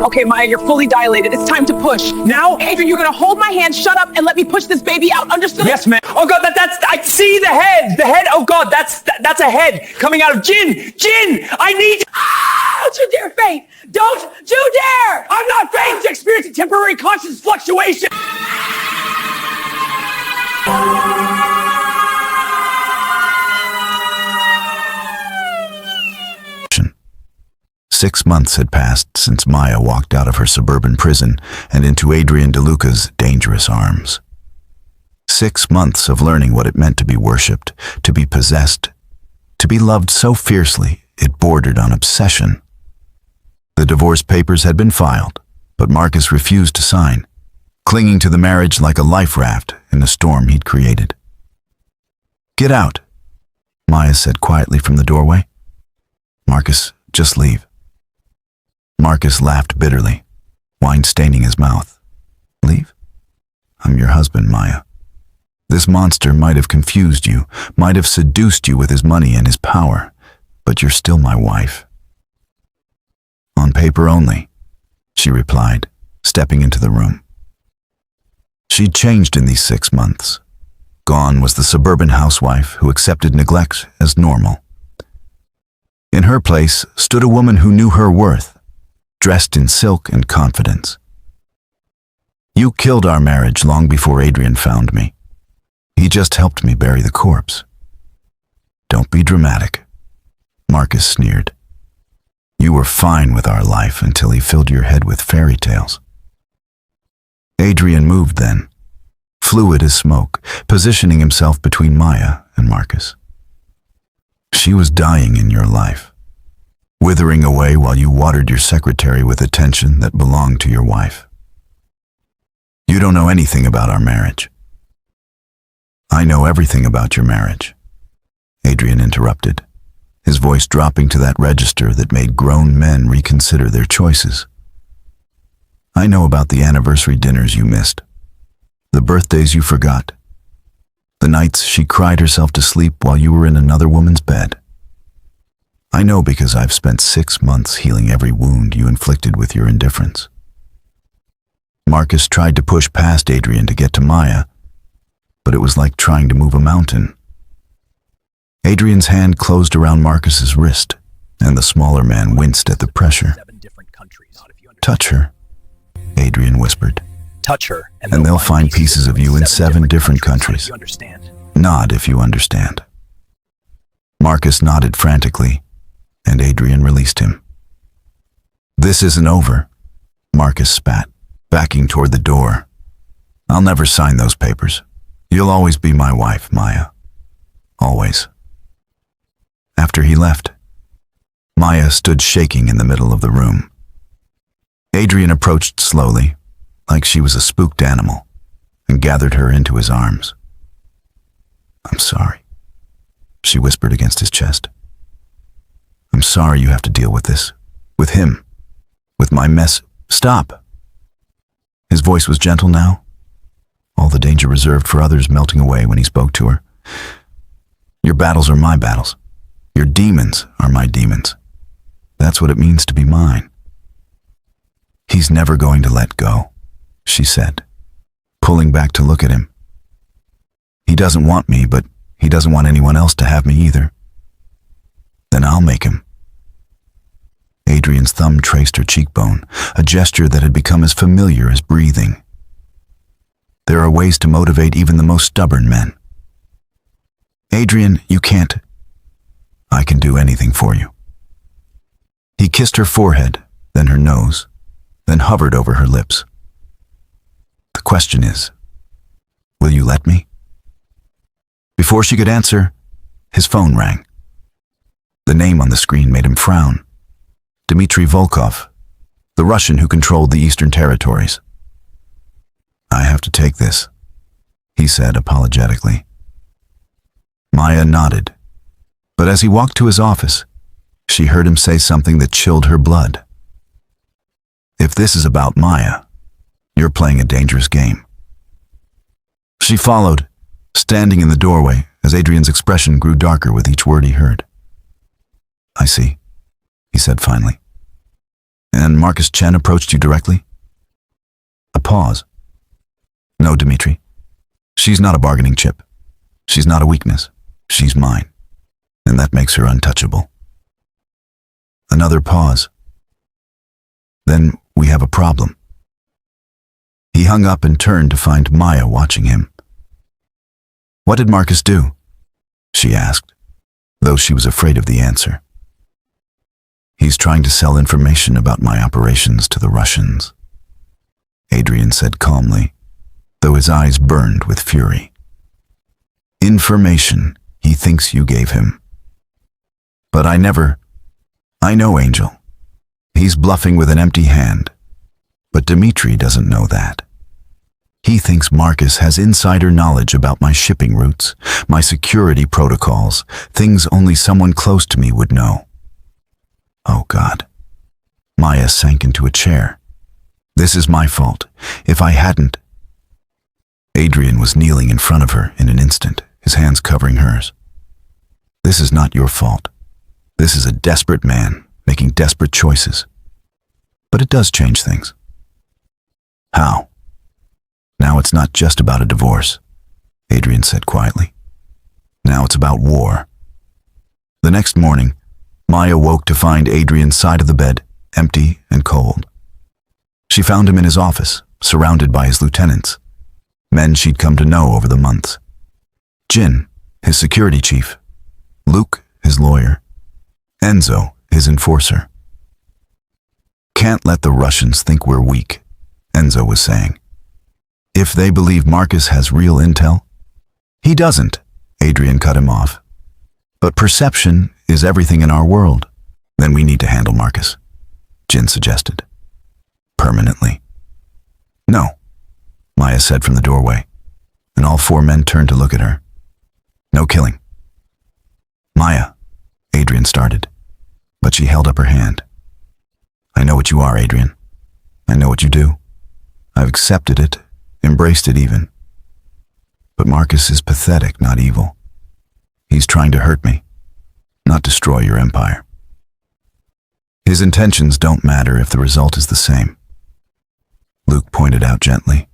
Okay, Maya, you're fully dilated. It's time to push. Now? Adrian, you're gonna hold my hand, shut up, and let me push this baby out. Understood? Yes, ma'am. Oh God, I see the head. The head. Oh God, that's a head coming out of Jin. Jin, I need. Don't you dare faint! Don't you dare! I'm not faint. Experiencing temporary conscious fluctuation. 6 months had passed since Maya walked out of her suburban prison and into Adrian DeLuca's dangerous arms. 6 months of learning what it meant to be worshipped, to be possessed, to be loved so fiercely it bordered on obsession. The divorce papers had been filed, but Marcus refused to sign, clinging to the marriage like a life raft in the storm he'd created. "Get out," Maya said quietly from the doorway. "Marcus, just leave." Marcus laughed bitterly, wine staining his mouth. "Leave? I'm your husband, Maya. This monster might have confused you, might have seduced you with his money and his power, but you're still my wife." "On paper only," she replied, stepping into the room. She'd changed in these 6 months. Gone was the suburban housewife who accepted neglect as normal. In her place stood a woman who knew her worth, dressed in silk and confidence. "You killed our marriage long before Adrian found me. He just helped me bury the corpse." "Don't be dramatic," Marcus sneered. "You were fine with our life until he filled your head with fairy tales." Adrian moved then, fluid as smoke, positioning himself between Maya and Marcus. "She was dying in your life, withering away while you watered your secretary with attention that belonged to your wife. You don't know anything about our marriage." "I know everything about your marriage," Adrian interrupted, his voice dropping to that register that made grown men reconsider their choices. "I know about the anniversary dinners you missed, the birthdays you forgot, the nights she cried herself to sleep while you were in another woman's bed. I know because I've spent 6 months healing every wound you inflicted with your indifference." Marcus tried to push past Adrian to get to Maya, but it was like trying to move a mountain. Adrian's hand closed around Marcus's wrist, and the smaller man winced at the pressure. "Touch her," Adrian whispered. Touch her, "And they'll find pieces of you in 7 different countries. Nod if you understand." Marcus nodded frantically, and Adrian released him. "This isn't over," Marcus spat, backing toward the door. "I'll never sign those papers. You'll always be my wife, Maya. Always." After he left, Maya stood shaking in the middle of the room. Adrian approached slowly, like she was a spooked animal, and gathered her into his arms. "I'm sorry," she whispered against his chest. "I'm sorry you have to deal with this. With him. With my mess." "Stop." His voice was gentle now, all the danger reserved for others melting away when he spoke to her. "Your battles are my battles. Your demons are my demons. That's what it means to be mine." "He's never going to let go," she said, pulling back to look at him. "He doesn't want me, but he doesn't want anyone else to have me either. Then I'll make him." Adrian's thumb traced her cheekbone, a gesture that had become as familiar as breathing. There are ways to motivate even the most stubborn men. "Adrian, you can't. I can do anything for you." He kissed her forehead, then her nose, then hovered over her lips. "The question is, will you let me?" Before she could answer, his phone rang. The name on the screen made him frown. Dmitry Volkov, the Russian who controlled the Eastern Territories. "I have to take this," he said apologetically. Maya nodded, but as he walked to his office, she heard him say something that chilled her blood. "If this is about Maya, you're playing a dangerous game." She followed, standing in the doorway as Adrian's expression grew darker with each word he heard. "I see," he said finally. And Marcus Chen approached you directly? A pause. No, Dmitri. She's not a bargaining chip. She's not a weakness. She's mine. And that makes her untouchable. Another pause. Then we have a problem. He hung up and turned to find Maya watching him. What did Marcus do? She asked, though she was afraid of the answer. He's trying to sell information about my operations to the Russians, Adrian said calmly, though his eyes burned with fury. Information he thinks you gave him. But I know, Angel. He's bluffing with an empty hand. But Dmitri doesn't know that. He thinks Marcus has insider knowledge about my shipping routes, my security protocols, things only someone close to me would know. Oh God. Maya sank into a chair. This is my fault. If I hadn't... Adrian was kneeling in front of her in an instant, his hands covering hers. This is not your fault. This is a desperate man making desperate choices. But it does change things. How? Now it's not just about a divorce, Adrian said quietly. Now it's about war. The next morning, Maya woke to find Adrian's side of the bed empty and cold. She found him in his office, surrounded by his lieutenants, men she'd come to know over the months. Jin, his security chief, Luke, his lawyer, Enzo, his enforcer. Can't let the Russians think we're weak, Enzo was saying. If they believe Marcus has real intel? He doesn't, Adrian cut him off. But perception is everything in our world. Then we need to handle Marcus, Jin suggested. Permanently. No, Maya said from the doorway, and all four men turned to look at her. No killing. Maya, Adrian started, but she held up her hand. I know what you are, Adrian. I know what you do. I've accepted it, embraced it even. But Marcus is pathetic, not evil. He's trying to hurt me, not destroy your empire. His intentions don't matter if the result is the same. Luke pointed out gently.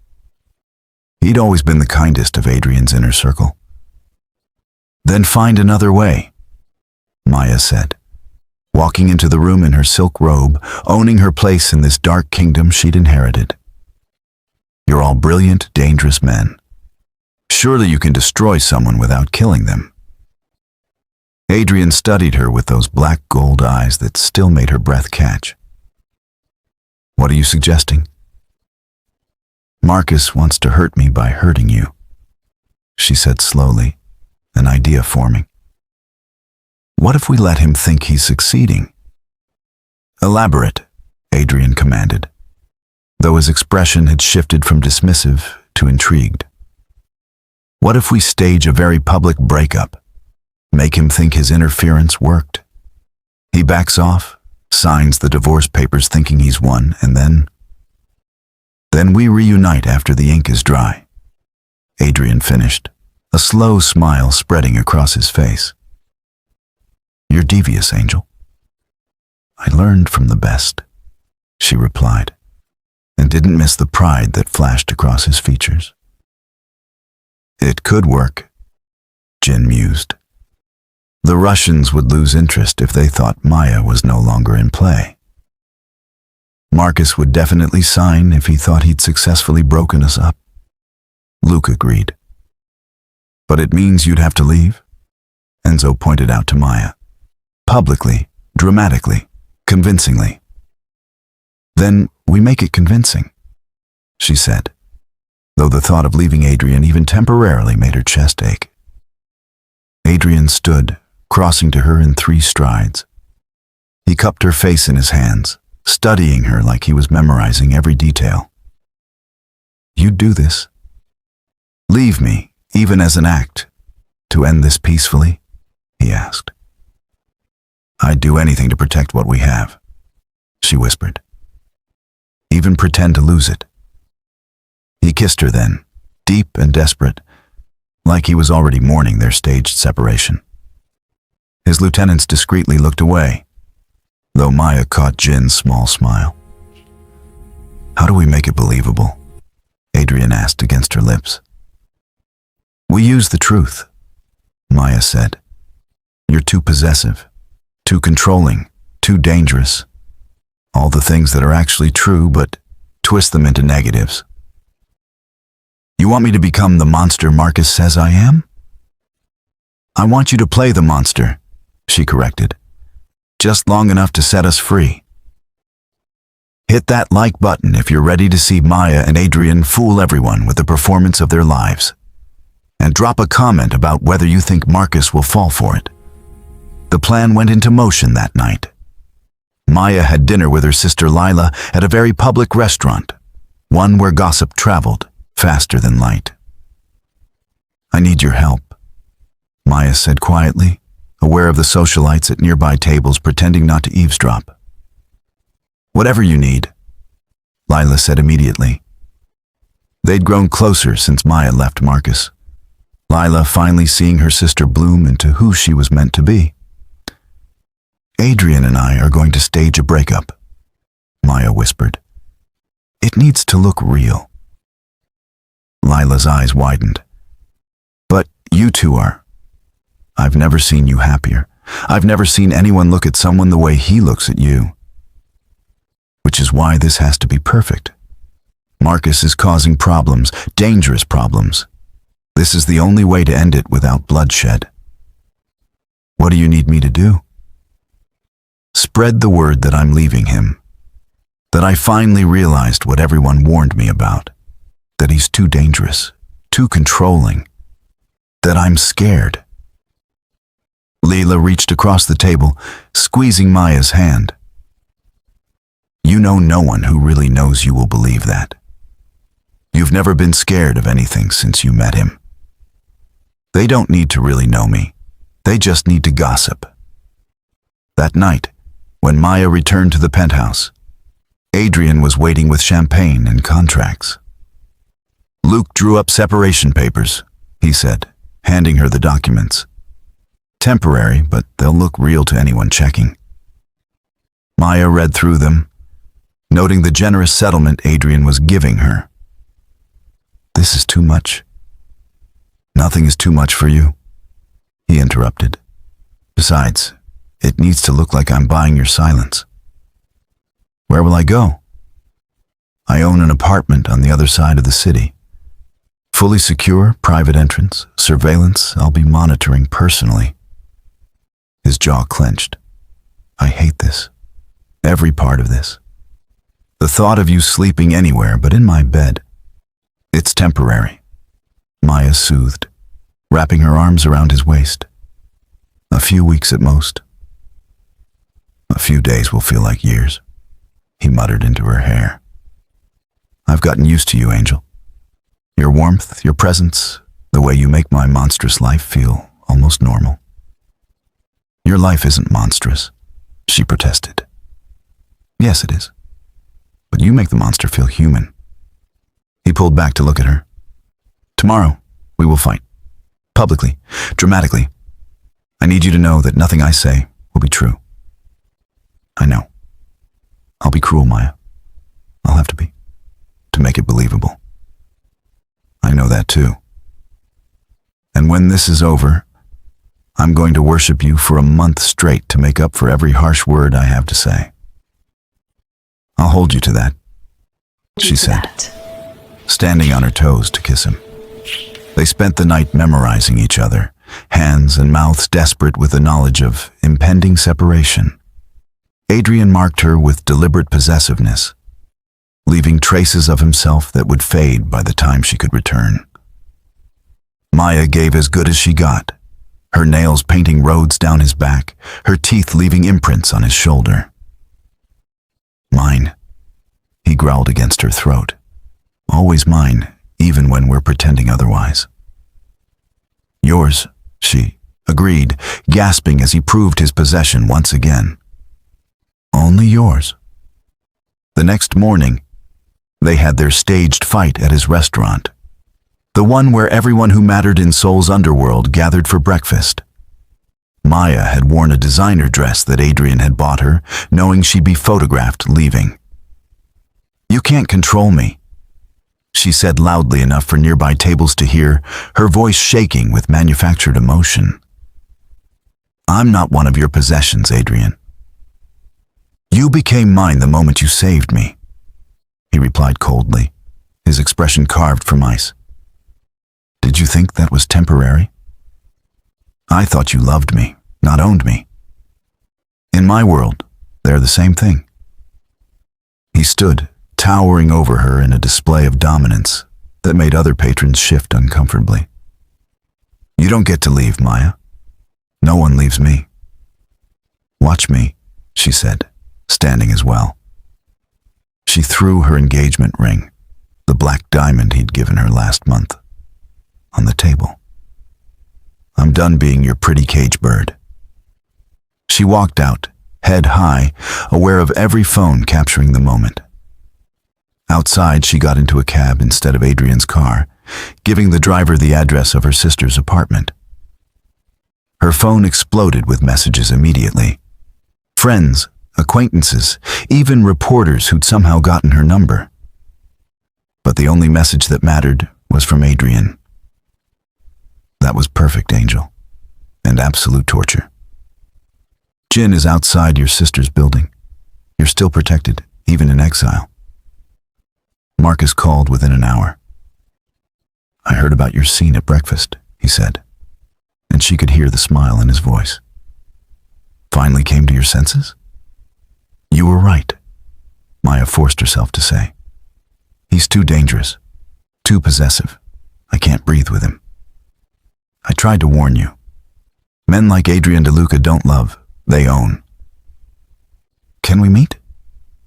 He'd always been the kindest of Adrian's inner circle. Then find another way, Maya said, walking into the room in her silk robe, owning her place in this dark kingdom she'd inherited. You're all brilliant, dangerous men. Surely you can destroy someone without killing them. Adrian studied her with those black gold eyes that still made her breath catch. What are you suggesting? Marcus wants to hurt me by hurting you, she said slowly, an idea forming. What if we let him think he's succeeding? Elaborate, Adrian commanded, though his expression had shifted from dismissive to intrigued. What if we stage a very public breakup? Make him think his interference worked. He backs off, signs the divorce papers thinking he's won, and then we reunite after the ink is dry. Adrian finished, a slow smile spreading across his face. You're devious, Angel. I learned from the best, she replied, and didn't miss the pride that flashed across his features. It could work, Jin mused. The Russians would lose interest if they thought Maya was no longer in play. Marcus would definitely sign if he thought he'd successfully broken us up. Luca agreed. But it means you'd have to leave? Enzo pointed out to Maya. Publicly, dramatically, convincingly. Then we make it convincing, she said, though the thought of leaving Adrian even temporarily made her chest ache. Adrian stood, crossing to her in 3 strides. He cupped her face in his hands, studying her like he was memorizing every detail. You'd do this? Leave me, even as an act, to end this peacefully? He asked. I'd do anything to protect what we have, she whispered. Even pretend to lose it. He kissed her then, deep and desperate, like he was already mourning their staged separation. His lieutenants discreetly looked away. though Maya caught Jin's small smile. How do we make it believable? Adrian asked against her lips. We use the truth, Maya said. You're too possessive, too controlling, too dangerous. All the things that are actually true, but twist them into negatives. You want me to become the monster Marcus says I am? I want you to play the monster, she corrected. Just long enough to set us free. Hit that like button if you're ready to see Maya and Adrian fool everyone with the performance of their lives. And drop a comment about whether you think Marcus will fall for it. The plan went into motion that night. Maya had dinner with her sister Lila at a very public restaurant, one where gossip traveled faster than light. I need your help, Maya said quietly, aware of the socialites at nearby tables pretending not to eavesdrop. Whatever you need, Lila said immediately. They'd grown closer since Maya left Marcus, Lila finally seeing her sister bloom into who she was meant to be. Adrian and I are going to stage a breakup, Maya whispered. It needs to look real. Lila's eyes widened. But you two are. I've never seen you happier. I've never seen anyone look at someone the way he looks at you. Which is why this has to be perfect. Marcus is causing problems, dangerous problems. This is the only way to end it without bloodshed. What do you need me to do? Spread the word that I'm leaving him. That I finally realized what everyone warned me about. That he's too dangerous, too controlling. That I'm scared. Leela reached across the table, squeezing Maya's hand. You know no one who really knows you will believe that. You've never been scared of anything since you met him. They don't need to really know me. They just need to gossip. That night, when Maya returned to the penthouse, Adrian was waiting with champagne and contracts. Luke drew up separation papers, he said, handing her the documents. Temporary, but they'll look real to anyone checking. Maya read through them, noting the generous settlement Adrian was giving her. This is too much. Nothing is too much for you, he interrupted. Besides, it needs to look like I'm buying your silence. Where will I go? I own an apartment on the other side of the city. Fully secure, private entrance, surveillance, I'll be monitoring personally. His jaw clenched. I hate this. Every part of this. The thought of you sleeping anywhere but in my bed. It's temporary, Maya soothed, wrapping her arms around his waist. A few weeks at most. A few days will feel like years, he muttered into her hair. I've gotten used to you, Angel. Your warmth, your presence, the way you make my monstrous life feel almost normal. Your life isn't monstrous, she protested. Yes, it is. But you make the monster feel human. He pulled back to look at her. Tomorrow, we will fight. Publicly, dramatically. I need you to know that nothing I say will be true. I know. I'll be cruel, Maya. I'll have to be, to make it believable. I know that too. And when this is over, I'm going to worship you for a month straight to make up for every harsh word I have to say. I'll hold you to that, she said, standing on her toes to kiss him. They spent the night memorizing each other, hands and mouths desperate with the knowledge of impending separation. Adrian marked her with deliberate possessiveness, leaving traces of himself that would fade by the time she could return. Maya gave as good as she got, her nails painting roads down his back, her teeth leaving imprints on his shoulder. Mine, he growled against her throat. Always mine, even when we're pretending otherwise. Yours, she agreed, gasping as he proved his possession once again. Only yours. The next morning, they had their staged fight at his restaurant, the one where everyone who mattered in Seoul's underworld gathered for breakfast. Maya had worn a designer dress that Adrian had bought her, knowing she'd be photographed leaving. "You can't control me," she said loudly enough for nearby tables to hear, her voice shaking with manufactured emotion. "I'm not one of your possessions, Adrian. You became mine the moment you saved me," he replied coldly, his expression carved from ice. "Did you think that was temporary? I thought you loved me, not owned me. In my world, they're the same thing." He stood, towering over her in a display of dominance that made other patrons shift uncomfortably. "You don't get to leave, Maya. No one leaves me." "Watch me," she said, standing as well. She threw her engagement ring, the black diamond he'd given her last month, on the table. "I'm done being your pretty cage bird." She walked out, head high, aware of every phone capturing the moment. Outside, she got into a cab instead of Adrian's car, giving the driver the address of her sister's apartment. Her phone exploded with messages immediately. Friends, acquaintances, even reporters who'd somehow gotten her number. But the only message that mattered was from Adrian. "That was perfect, Angel, and absolute torture. Jin is outside your sister's building. You're still protected, even in exile. Marcus called within an hour. I heard about your scene at breakfast," he said, and she could hear the smile in his voice. "Finally came to your senses?" "You were right," Maya forced herself to say. "He's too dangerous, too possessive. I can't breathe with him. I tried to warn you. Men like Adrian de Luca don't love, they own." "Can we meet?"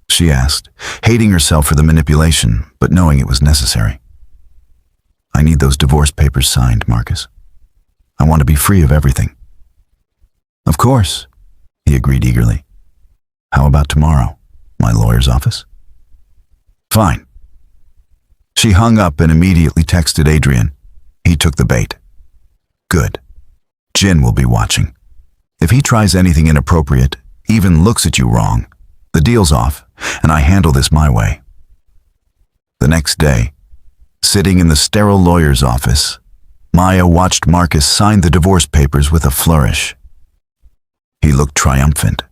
she asked, hating herself for the manipulation, but knowing it was necessary. "I need those divorce papers signed, Marcus. I want to be free of everything." "Of course," he agreed eagerly. "How about tomorrow? My lawyer's office?" "Fine." She hung up and immediately texted Adrian. He took the bait. "Good. Jin will be watching. If he tries anything inappropriate, even looks at you wrong, the deal's off, and I handle this my way." The next day, sitting in the sterile lawyer's office, Maya watched Marcus sign the divorce papers with a flourish. He looked triumphant,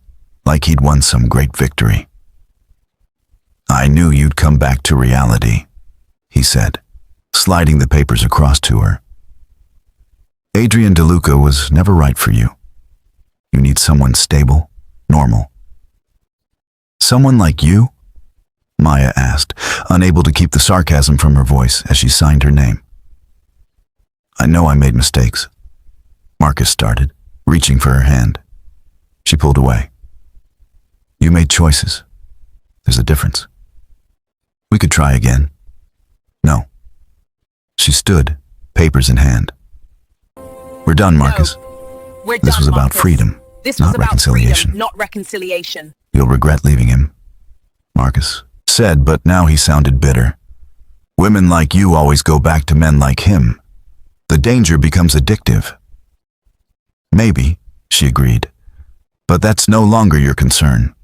like he'd won some great victory. "I knew you'd come back to reality," he said, sliding the papers across to her. "Adrian de Luca was never right for you. You need someone stable, normal." "Someone like you?" Maya asked, unable to keep the sarcasm from her voice as she signed her name. "I know I made mistakes," Marcus started, reaching for her hand. She pulled away. "You made choices. There's a difference. We could try again." "No." She stood, papers in hand. "We're done, Marcus. No, we're This done, was about Marcus. freedom, This not was about reconciliation." freedom, not reconciliation. "You'll regret leaving him," Marcus said, but now he sounded bitter. "Women like you always go back to men like him. The danger becomes addictive." "Maybe," she agreed, "but that's no longer your concern."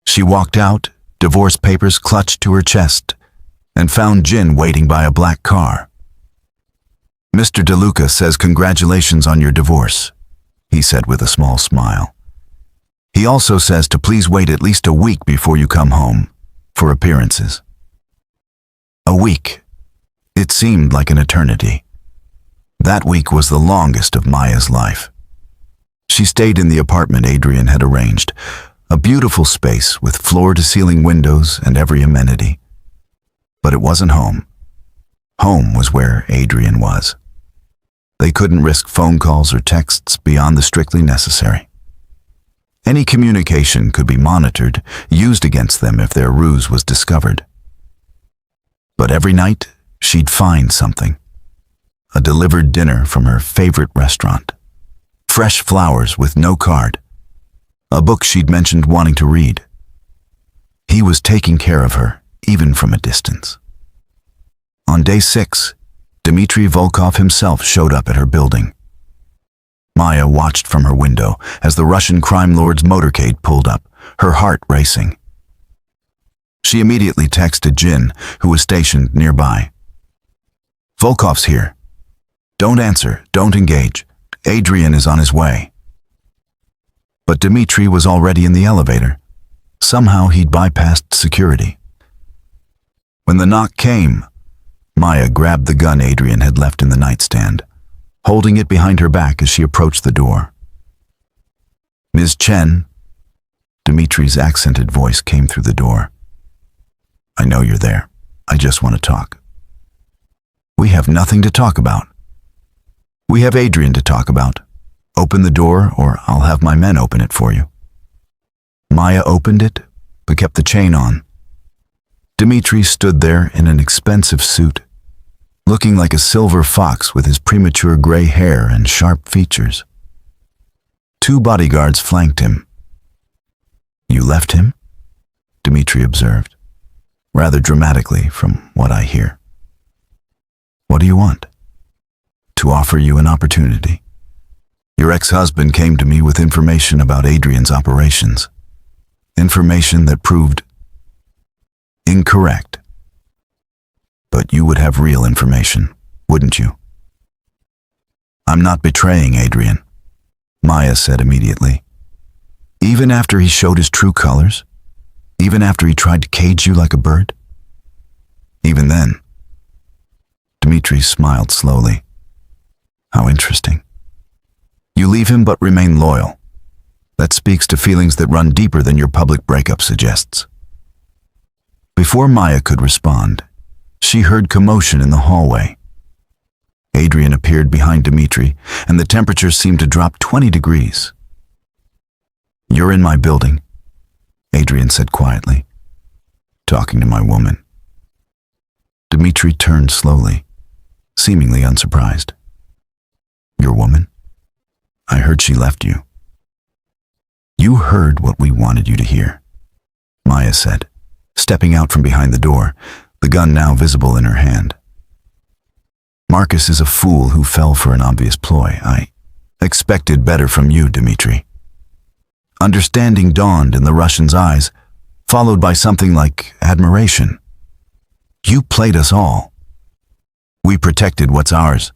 She walked out, divorce papers clutched to her chest, and found Jin waiting by a black car. "Mr. De Luca says congratulations on your divorce," he said with a small smile. "He also says to please wait at least a week before you come home, for appearances." A week. It seemed like an eternity. That week was the longest of Maya's life. She stayed in the apartment Adrian had arranged, a beautiful space with floor-to-ceiling windows and every amenity. But it wasn't home. Home was where Adrian was. They couldn't risk phone calls or texts beyond the strictly necessary. Any communication could be monitored, used against them if their ruse was discovered. But every night, she'd find something. A delivered dinner from her favorite restaurant. Fresh flowers with no card. A book she'd mentioned wanting to read. He was taking care of her, even from a distance. On day 6, Dmitry Volkov himself showed up at her building. Maya watched from her window as the Russian crime lord's motorcade pulled up, her heart racing. She immediately texted Jin, who was stationed nearby. "Volkov's here. Don't answer, don't engage. Adrian is on his way." But Dmitri was already in the elevator. Somehow he'd bypassed security. When the knock came, Maya grabbed the gun Adrian had left in the nightstand, holding it behind her back as she approached the door. "Ms. Chen," Dmitri's accented voice came through the door. "I know you're there. I just want to talk." "We have nothing to talk about. We have Adrian to talk about. Open the door or I'll have my men open it for you." Maya opened it, but kept the chain on. Dmitri stood there in an expensive suit, looking like a silver fox with his premature gray hair and sharp features. 2 bodyguards flanked him. "You left him?" Dmitri observed, rather dramatically from what I hear. "What do you want?" "To offer you an opportunity. Your ex-husband came to me with information about Adrian's operations. Information that proved incorrect. But you would have real information, wouldn't you?" "I'm not betraying Adrian," Maya said immediately. "Even after he showed his true colors? Even after he tried to cage you like a bird?" "Even then." Dmitri smiled slowly. "How interesting. You leave him but remain loyal. That speaks to feelings that run deeper than your public breakup suggests." Before Maya could respond, she heard commotion in the hallway. Adrian appeared behind Dmitri, and the temperature seemed to drop 20 degrees. "You're in my building," Adrian said quietly. "Talking to my woman." Dmitri turned slowly, seemingly unsurprised. "Your woman? I heard she left you." "You heard what we wanted you to hear," Maya said, stepping out from behind the door, the gun now visible in her hand. "Marcus is a fool who fell for an obvious ploy. I expected better from you, Dmitri." Understanding dawned in the Russian's eyes, followed by something like admiration. "You played us all." "We protected what's ours,"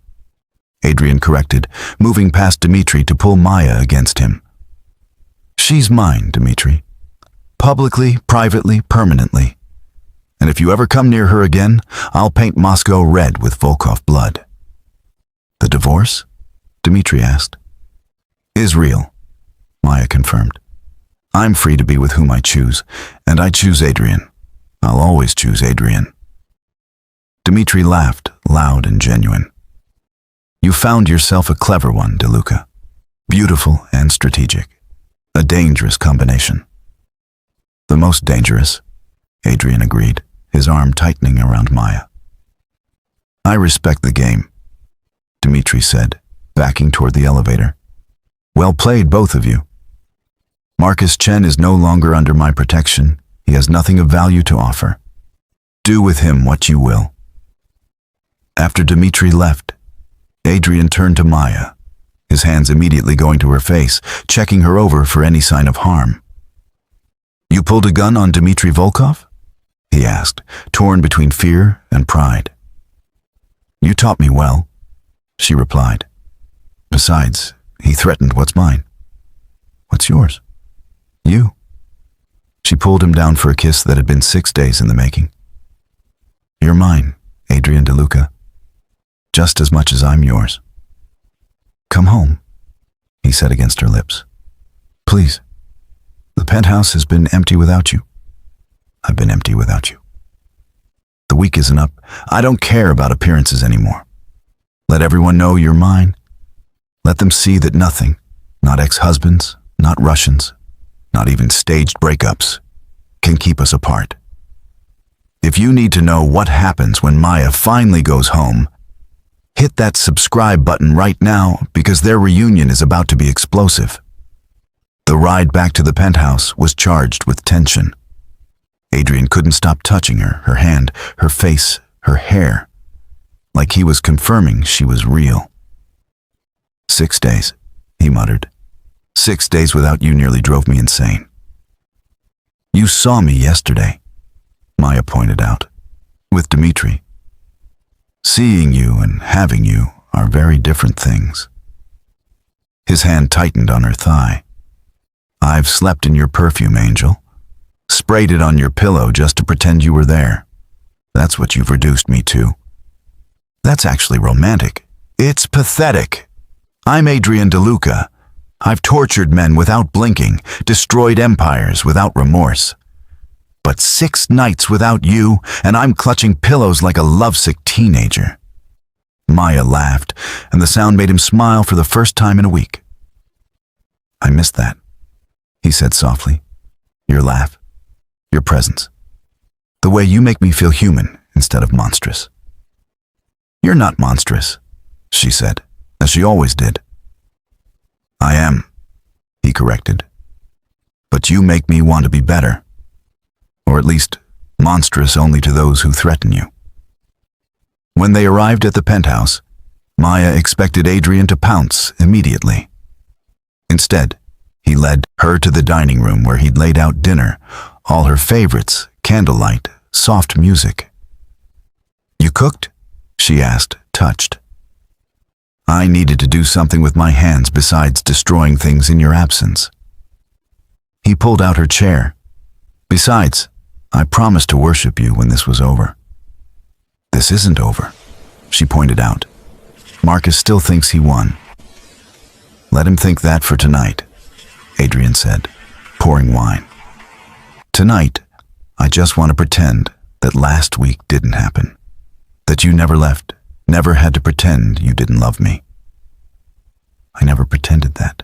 Adrian corrected, moving past Dmitri to pull Maya against him. "She's mine, Dmitri. Publicly, privately, permanently. And if you ever come near her again, I'll paint Moscow red with Volkov blood." "The divorce?" Dmitri asked. "Is real," Maya confirmed. "I'm free to be with whom I choose, and I choose Adrian. I'll always choose Adrian." Dmitri laughed, loud and genuine. "You found yourself a clever one, Luca. Beautiful and strategic. A dangerous combination." "The most dangerous," Adrian agreed, his arm tightening around Maya. "I respect the game," Dmitri said, backing toward the elevator. "Well played, both of you. Marcus Chen is no longer under my protection. He has nothing of value to offer. Do with him what you will." After Dmitri left, Adrian turned to Maya, his hands immediately going to her face, checking her over for any sign of harm. "You pulled a gun on Dmitri Volkov?" he asked, torn between fear and pride. "You taught me well," she replied. "Besides, he threatened what's mine." "What's yours?" "You." She pulled him down for a kiss that had been 6 days in the making. "You're mine, Adrian Luca, just as much as I'm yours." "Come home," he said against her lips. "Please. The penthouse has been empty without you. I've been empty without you. The week isn't up. I don't care about appearances anymore. Let everyone know you're mine. Let them see that nothing, not ex-husbands, not Russians, not even staged breakups, can keep us apart. If you need to know what happens when Maya finally goes home, hit that subscribe button right now because their reunion is about to be explosive." The ride back to the penthouse was charged with tension. Adrian couldn't stop touching her hand, her face, her hair, like he was confirming she was real. 6 days, he muttered. 6 days without you nearly drove me insane. You saw me yesterday, Maya pointed out, with Dmitri. Seeing you and having you are very different things. His hand tightened on her thigh. I've slept in your perfume, Angel. Sprayed it on your pillow just to pretend you were there. That's what you've reduced me to. That's actually romantic. It's pathetic. I'm Adrian DeLuca. I've tortured men without blinking, destroyed empires without remorse. But 6 nights without you, and I'm clutching pillows like a lovesick teenager. Maya laughed, and the sound made him smile for the first time in a week. I missed that, he said softly. Your laugh, your presence, the way you make me feel human instead of monstrous. You're not monstrous, she said, as she always did. I am, he corrected. But you make me want to be better. Or at least monstrous only to those who threaten you. When they arrived at the penthouse, Maya expected Adrian to pounce immediately. Instead, he led her to the dining room where he'd laid out dinner, all her favorites, candlelight, soft music. You cooked? She asked, touched. I needed to do something with my hands besides destroying things in your absence. He pulled out her chair. Besides, I promised to worship you when this was over. This isn't over, she pointed out. Marcus still thinks he won. Let him think that for tonight, Adrian said, pouring wine. Tonight, I just want to pretend that last week didn't happen. That you never left, never had to pretend you didn't love me. I never pretended that,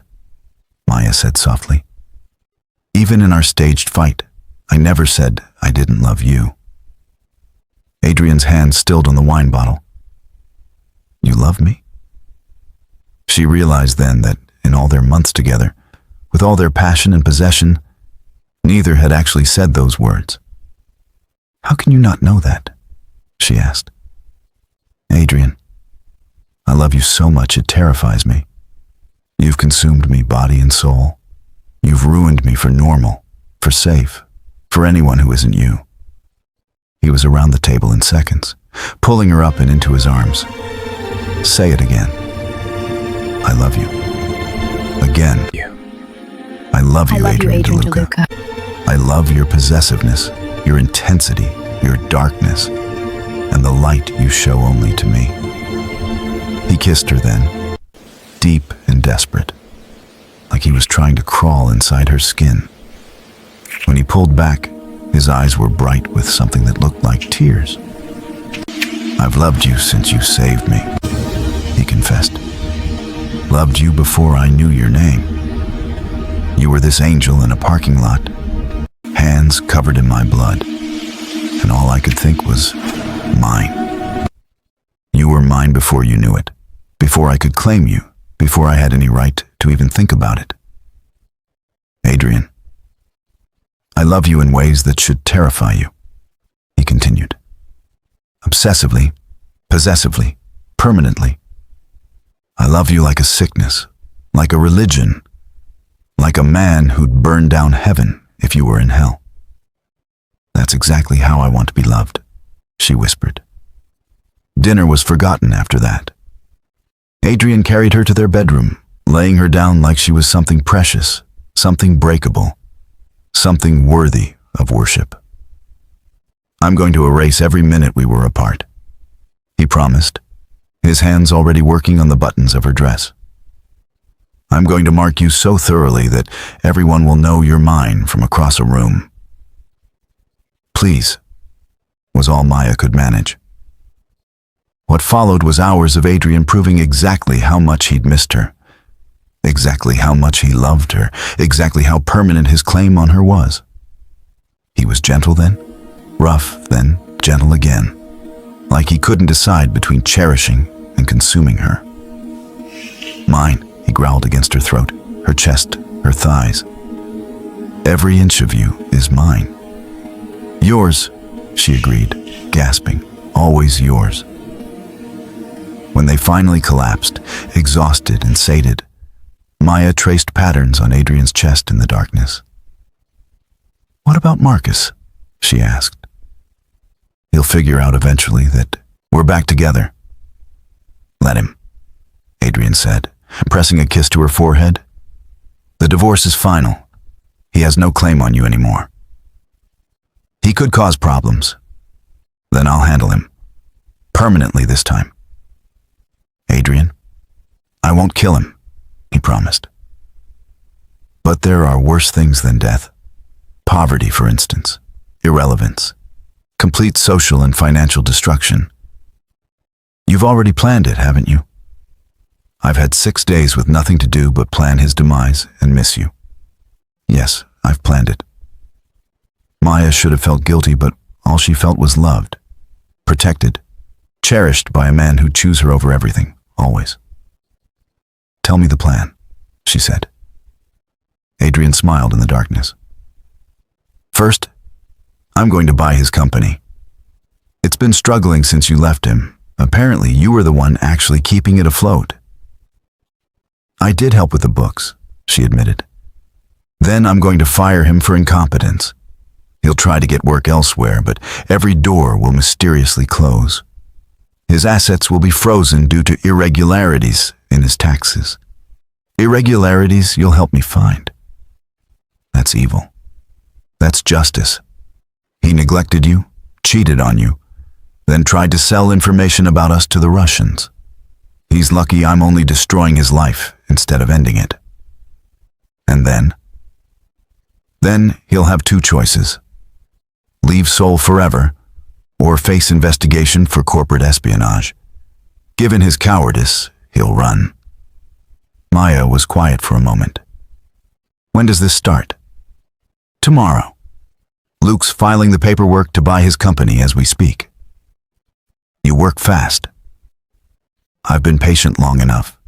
Maya said softly. Even in our staged fight, I never said I didn't love you. Adrian's hand stilled on the wine bottle. You love me? She realized then that in all their months together, with all their passion and possession, neither had actually said those words. How can you not know that? She asked. Adrian, I love you so much it terrifies me. You've consumed me body and soul. You've ruined me for normal, for safe, for anyone who isn't you. He was around the table in seconds, pulling her up and into his arms. Say it again. I love you. Again. I love you, Adrian DeLuca. I love your possessiveness, your intensity, your darkness, and the light you show only to me. He kissed her then, deep and desperate, like he was trying to crawl inside her skin. When he pulled back, his eyes were bright with something that looked like tears. I've loved you since you saved me, he confessed. Loved you before I knew your name. You were this angel in a parking lot, hands covered in my blood, and all I could think was mine. You were mine before you knew it, before I could claim you, before I had any right to even think about it. Adrian, I love you in ways that should terrify you, he continued. Obsessively, possessively, permanently. I love you like a sickness, like a religion, like a man who'd burn down heaven if you were in hell. That's exactly how I want to be loved, she whispered. Dinner was forgotten after that. Adrian carried her to their bedroom, laying her down like she was something precious, something breakable, something worthy of worship. I'm going to erase every minute we were apart, he promised, his hands already working on the buttons of her dress. I'm going to mark you so thoroughly that everyone will know you're mine from across a room. Please, was all Maya could manage. What followed was hours of Adrian proving exactly how much he'd missed her, exactly how much he loved her, exactly how permanent his claim on her was. He was gentle then, rough then, gentle again, like he couldn't decide between cherishing and consuming her. Mine, he growled against her throat, her chest, her thighs. Every inch of you is mine. Yours, she agreed, gasping, always yours. When they finally collapsed, exhausted and sated, Maya traced patterns on Adrian's chest in the darkness. "What about Marcus?" she asked. "He'll figure out eventually that we're back together." "Let him," Adrian said, pressing a kiss to her forehead. "The divorce is final. He has no claim on you anymore. He could cause problems. Then I'll handle him. Permanently this time. Adrian, I won't kill him," he promised. "But there are worse things than death. Poverty, for instance, irrelevance, complete social and financial destruction. You've already planned it, haven't you? I've had 6 days with nothing to do but plan his demise and miss you. Yes, I've planned it." Maya should have felt guilty, but all she felt was loved, protected, cherished by a man who'd choose her over everything, always. "Tell me the plan," she said. Adrian smiled in the darkness. "First, I'm going to buy his company. It's been struggling since you left him. Apparently, you were the one actually keeping it afloat." "I did help with the books," she admitted. "Then I'm going to fire him for incompetence. He'll try to get work elsewhere, but every door will mysteriously close. His assets will be frozen due to irregularities in his taxes. Irregularities you'll help me find. That's evil. That's justice. He neglected you, cheated on you, then tried to sell information about us to the Russians. He's lucky I'm only destroying his life instead of ending it. And then he'll have 2 choices. Leave Seoul forever, or face investigation for corporate espionage. Given his cowardice, he'll run." Maya was quiet for a moment. "When does this start?" "Tomorrow. Luke's filing the paperwork to buy his company as we speak." "You work fast." "I've been patient long enough.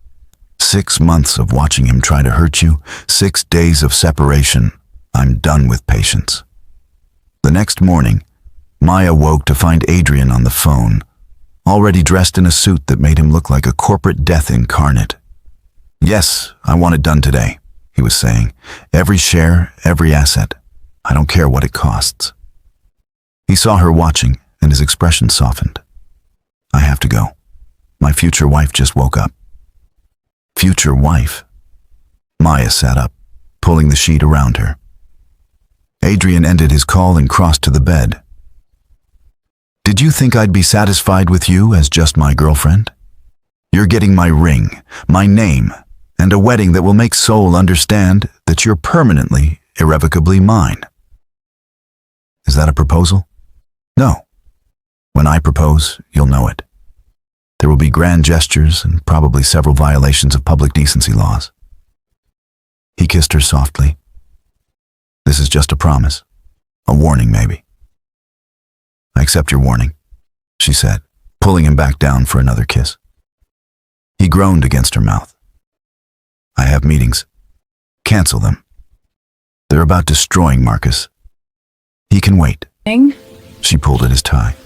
6 months of watching him try to hurt you, 6 days of separation. I'm done with patience." The next morning, Maya woke to find Adrian on the phone, already dressed in a suit that made him look like a corporate death incarnate. "Yes, I want it done today," he was saying. "Every share, every asset. I don't care what it costs." He saw her watching, and his expression softened. "I have to go. My future wife just woke up." "Future wife?" Maya sat up, pulling the sheet around her. Adrian ended his call and crossed to the bed. "Did you think I'd be satisfied with you as just my girlfriend? You're getting my ring, my name, and a wedding that will make Seoul understand that you're permanently, irrevocably mine. Is that a proposal? No. When I propose, you'll know it. There will be grand gestures and probably several violations of public decency laws." He kissed her softly. "This is just a promise. A warning, maybe." "I accept your warning," she said, pulling him back down for another kiss. He groaned against her mouth. "I have meetings. Cancel them. They're about destroying Marcus. He can wait." She pulled at his tie.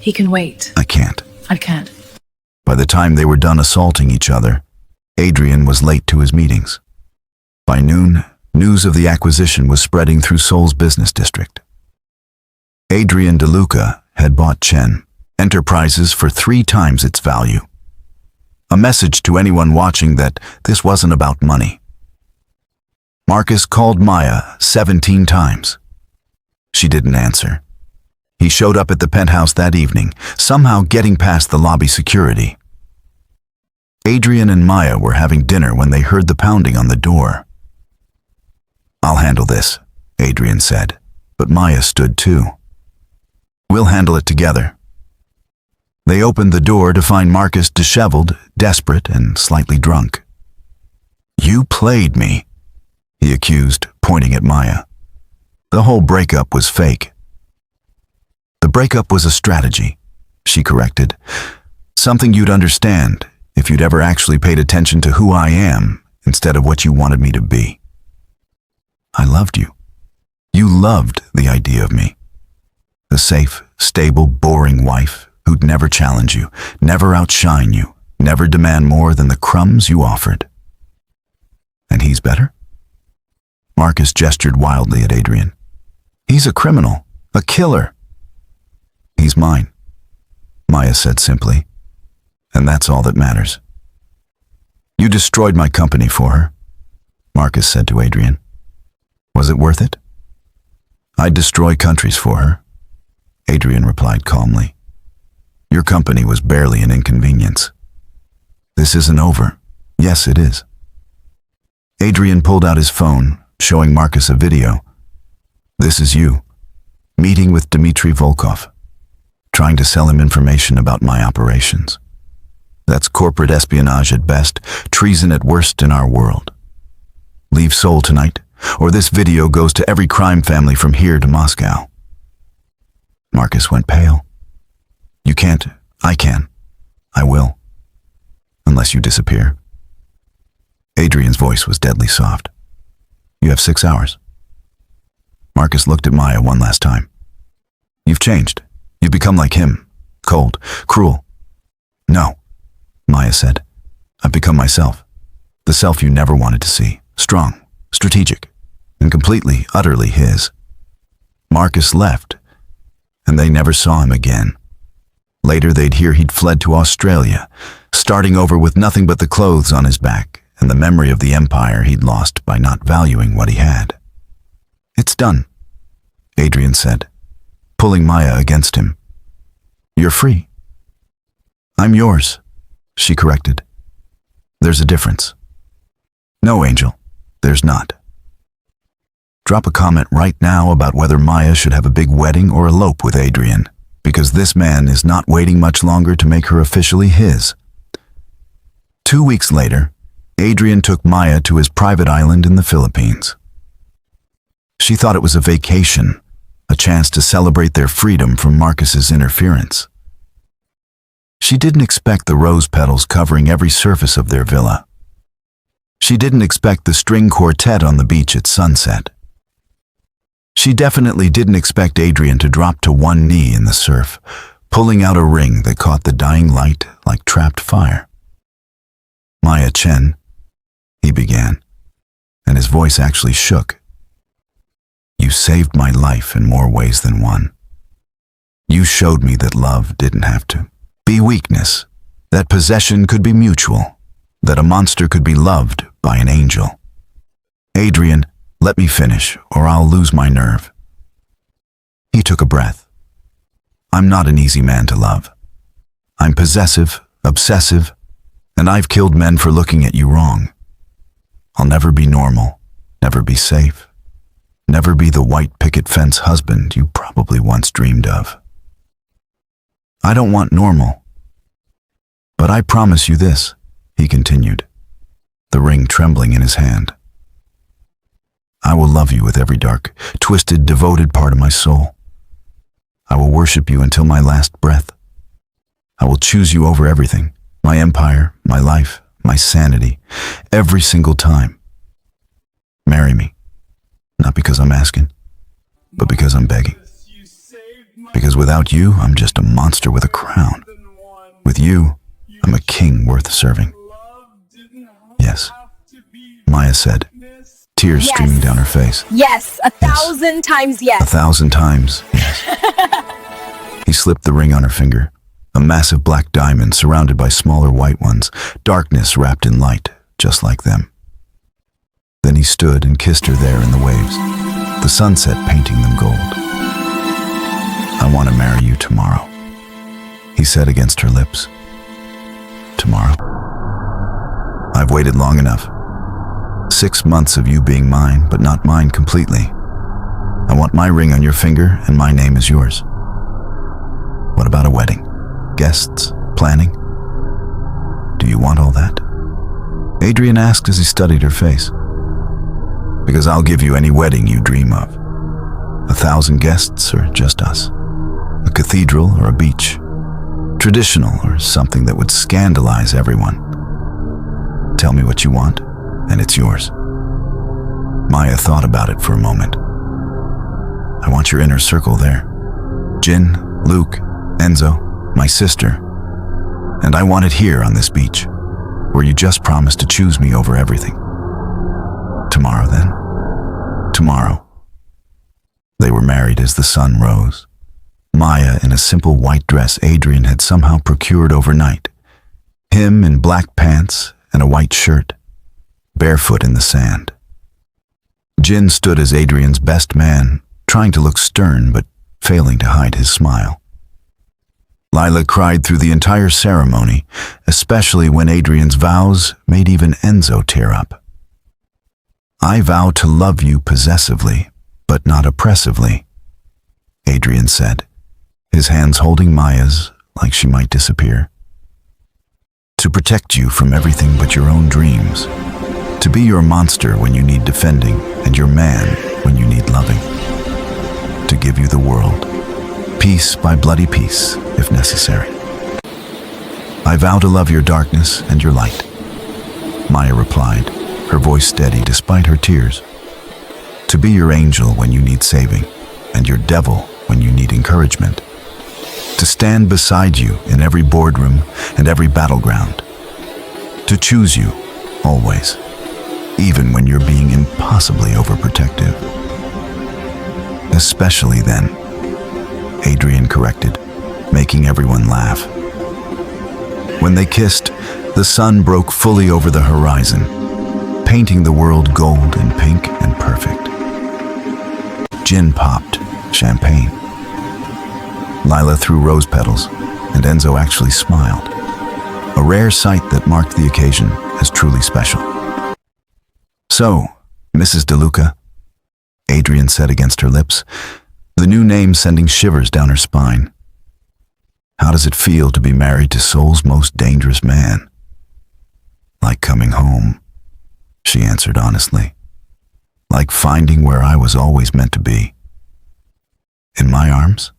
He can wait. "I can't." I can't. By the time they were done assaulting each other, Adrian was late to his meetings. By noon, news of the acquisition was spreading through Seoul's business district. Adrian de Luca had bought Chen Enterprises for 3 times its value. A message to anyone watching that this wasn't about money. Marcus called Maya 17 times. She didn't answer. He showed up at the penthouse that evening, somehow getting past the lobby security. Adrian and Maya were having dinner when they heard the pounding on the door. "I'll handle this," Adrian said, but Maya stood too. "We'll handle it together." They opened the door to find Marcus disheveled, desperate, and slightly drunk. "You played me," he accused, pointing at Maya. "The whole breakup was fake." "The breakup was a strategy," she corrected. "Something you'd understand if you'd ever actually paid attention to who I am instead of what you wanted me to be. I loved you. You loved the idea of me. The safe, stable, boring wife who'd never challenge you, never outshine you, never demand more than the crumbs you offered. And he's better? Marcus gestured wildly at Adrian. He's a criminal, a killer. He's mine, Maya said simply. And that's all that matters. You destroyed my company for her, Marcus said to Adrian. Was it worth it? I'd destroy countries for her, Adrian replied calmly. Your company was barely an inconvenience. This isn't over. Yes, it is. Adrian pulled out his phone, showing Marcus a video. This is you, meeting with Dmitry Volkov, trying to sell him information about my operations. That's corporate espionage at best, treason at worst in our world. Leave Seoul tonight, or this video goes to every crime family from here to Moscow. Marcus went pale. You can't. I can. I will. Unless you disappear. Adrian's voice was deadly soft. You have 6 hours. Marcus looked at Maya one last time. You've changed. You've become like him. Cold. Cruel. No, Maya said. I've become myself. The self you never wanted to see. Strong, strategic, and completely, utterly his. Marcus left, and they never saw him again. Later they'd hear he'd fled to Australia, starting over with nothing but the clothes on his back and the memory of the empire he'd lost by not valuing what he had. It's done, Adrian said, pulling Maya against him. You're free. I'm yours, she corrected. There's a difference. No, Angel, there's not. Drop a comment right now about whether Maya should have a big wedding or elope with Adrian, because this man is not waiting much longer to make her officially his. 2 weeks later, Adrian took Maya to his private island in the Philippines. She thought it was a vacation, a chance to celebrate their freedom from Marcus's interference. She didn't expect the rose petals covering every surface of their villa. She didn't expect the string quartet on the beach at sunset. She definitely didn't expect Adrian to drop to one knee in the surf, pulling out a ring that caught the dying light like trapped fire. Maya Chen, he began, and his voice actually shook. You saved my life in more ways than one. You showed me that love didn't have to be weakness, that possession could be mutual, that a monster could be loved by an angel. Adrian, let me finish, or I'll lose my nerve. He took a breath. I'm not an easy man to love. I'm possessive, obsessive, and I've killed men for looking at you wrong. I'll never be normal, never be safe, never be the white picket fence husband you probably once dreamed of. I don't want normal. But I promise you this, he continued, the ring trembling in his hand. I will love you with every dark, twisted, devoted part of my soul. I will worship you until my last breath. I will choose you over everything, my empire, my life, my sanity, every single time. Marry me, not because I'm asking, but because I'm begging. Because without you, I'm just a monster with a crown. With you, I'm a king worth serving. Yes, Maya said, tears streaming down her face. Yes, 1,000 times yes. 1,000 times, yes. He slipped the ring on her finger, a massive black diamond surrounded by smaller white ones, darkness wrapped in light, just like them. Then he stood and kissed her there in the waves, the sunset painting them gold. I want to marry you tomorrow, he said against her lips. Tomorrow. I've waited long enough. 6 months of you being mine, but not mine completely. I want my ring on your finger, and my name is yours. What about a wedding? Guests? Planning? Do you want all that? Adrian asked as he studied her face. Because I'll give you any wedding you dream of. 1,000 guests or just us? A cathedral or a beach? Traditional or something that would scandalize everyone? Tell me what you want, and it's yours. Maya thought about it for a moment. I want your inner circle there. Jin, Luke, Enzo, my sister. And I want it here on this beach, where you just promised to choose me over everything. Tomorrow, then. Tomorrow. They were married as the sun rose. Maya in a simple white dress Adrian had somehow procured overnight. Him in black pants and a white shirt, barefoot in the sand. Jin stood as Adrian's best man, trying to look stern but failing to hide his smile. Lila cried through the entire ceremony, especially when Adrian's vows made even Enzo tear up. "I vow to love you possessively, but not oppressively," Adrian said, his hands holding Maya's like she might disappear. "To protect you from everything but your own dreams. To be your monster when you need defending and your man when you need loving. To give you the world, piece by bloody piece, if necessary. I vow to love your darkness and your light," Maya replied, her voice steady despite her tears. "To be your angel when you need saving and your devil when you need encouragement. To stand beside you in every boardroom and every battleground. To choose you, always, even when you're being impossibly overprotective." "Especially then," Adrian corrected, making everyone laugh. When they kissed, the sun broke fully over the horizon, painting the world gold and pink and perfect. Gin popped, champagne. Lila threw rose petals, and Enzo actually smiled, a rare sight that marked the occasion as truly special. "So, Mrs. DeLuca," Adrian said against her lips, the new name sending shivers down her spine. "How does it feel to be married to Seoul's most dangerous man?" "Like coming home," she answered honestly. "Like finding where I was always meant to be. In my arms,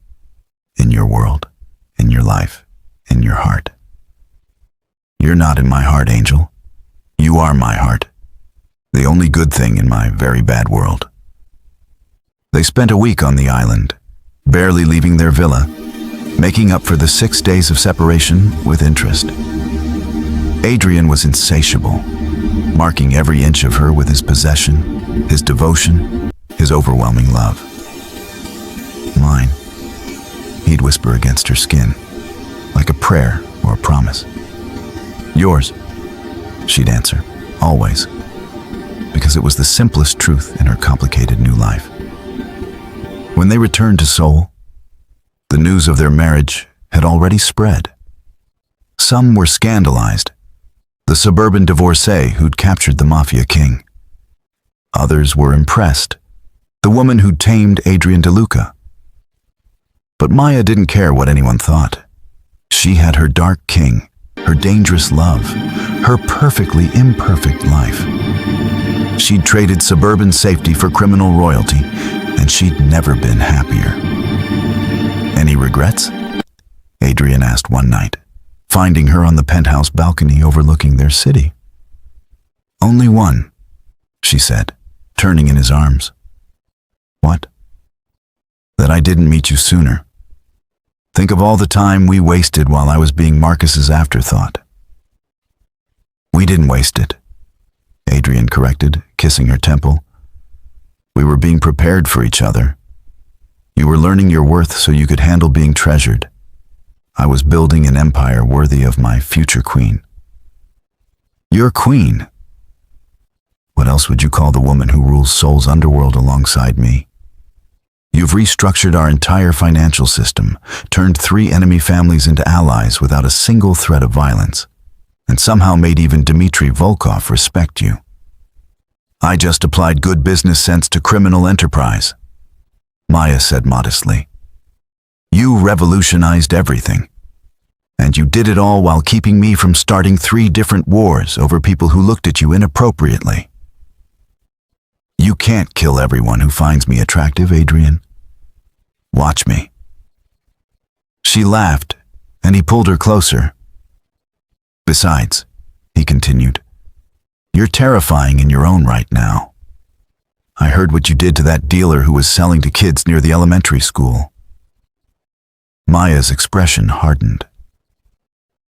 in your world, in your life, in your heart. You're not in my heart, Angel. You are my heart. The only good thing in my very bad world." They spent a week on the island, barely leaving their villa, making up for the 6 days of separation with interest. Adrian was insatiable, marking every inch of her with his possession, his devotion, his overwhelming love. "Mine," he'd whisper against her skin, like a prayer or a promise. "Yours," she'd answer, always, because it was the simplest truth in her complicated new life. When they returned to Seoul, the news of their marriage had already spread. Some were scandalized, the suburban divorcee who'd captured the Mafia king. Others were impressed, the woman who'd tamed Adrian DeLuca. But Maya didn't care what anyone thought. She had her dark king, her dangerous love, her perfectly imperfect life. She'd traded suburban safety for criminal royalty, and she'd never been happier. "Any regrets?" Adrian asked one night, finding her on the penthouse balcony overlooking their city. "Only one," she said, turning in his arms. "What?" "That I didn't meet you sooner. Think of all the time we wasted while I was being Marcus's afterthought." "We didn't waste it," Adrian corrected, kissing her temple. "We were being prepared for each other. You were learning your worth so you could handle being treasured. I was building an empire worthy of my future queen." "Your queen? What else would you call the woman who rules Seoul's underworld alongside me? You've restructured our entire financial system, turned 3 enemy families into allies without a single threat of violence, and somehow made even Dmitry Volkov respect you. I just applied good business sense to criminal enterprise," Maya said modestly. "You revolutionized everything. And you did it all while keeping me from starting 3 different wars over people who looked at you inappropriately. You can't kill everyone who finds me attractive, Adrian. Watch me." She laughed, and he pulled her closer. "Besides," he continued, "you're terrifying in your own right now. I heard what you did to that dealer who was selling to kids near the elementary school." Maya's expression hardened.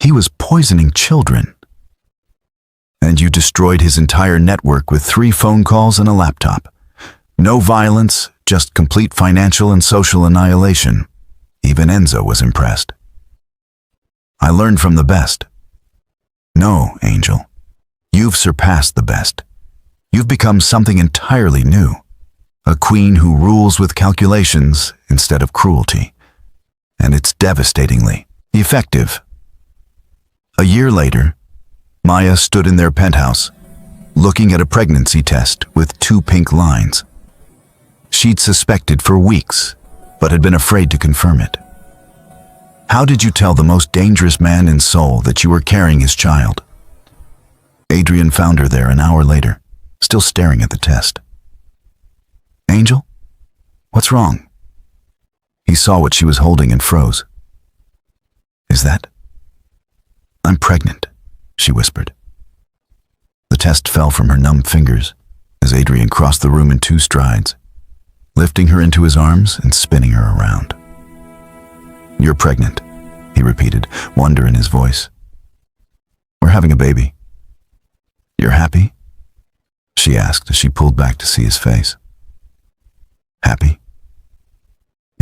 He was poisoning children. And you destroyed his entire network with 3 phone calls and a laptop. No violence, just complete financial and social annihilation. Even Enzo was impressed. I learned from the best. No, Angel. You've surpassed the best. You've become something entirely new. A queen who rules with calculations instead of cruelty. And it's devastatingly effective. A year later, Maya stood in their penthouse, looking at a pregnancy test with 2 pink lines. She'd suspected for weeks, but had been afraid to confirm it. How did you tell the most dangerous man in Seoul that you were carrying his child? Adrian found her there an hour later, still staring at the test. Angel? What's wrong? He saw what she was holding and froze. Is that? I'm pregnant, she whispered. The test fell from her numb fingers as Adrian crossed the room in 2 strides, lifting her into his arms and spinning her around. You're pregnant, he repeated, wonder in his voice. We're having a baby. You're happy? She asked as she pulled back to see his face. Happy?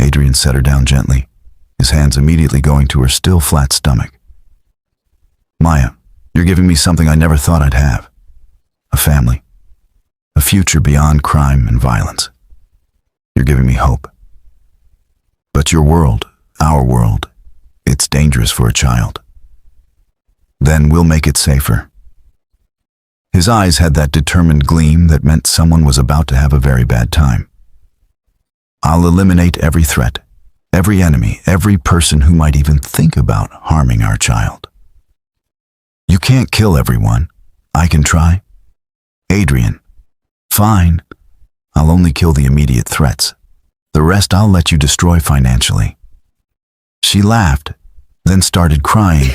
Adrian set her down gently, his hands immediately going to her still flat stomach. Maya, you're giving me something I never thought I'd have. A family. A future beyond crime and violence. You're giving me hope. But your world, our world, it's dangerous for a child. Then we'll make it safer. His eyes had that determined gleam that meant someone was about to have a very bad time. I'll eliminate every threat, every enemy, every person who might even think about harming our child. You can't kill everyone. I can try. Adrian. Fine. I'll only kill the immediate threats. The rest I'll let you destroy financially. She laughed, then started crying,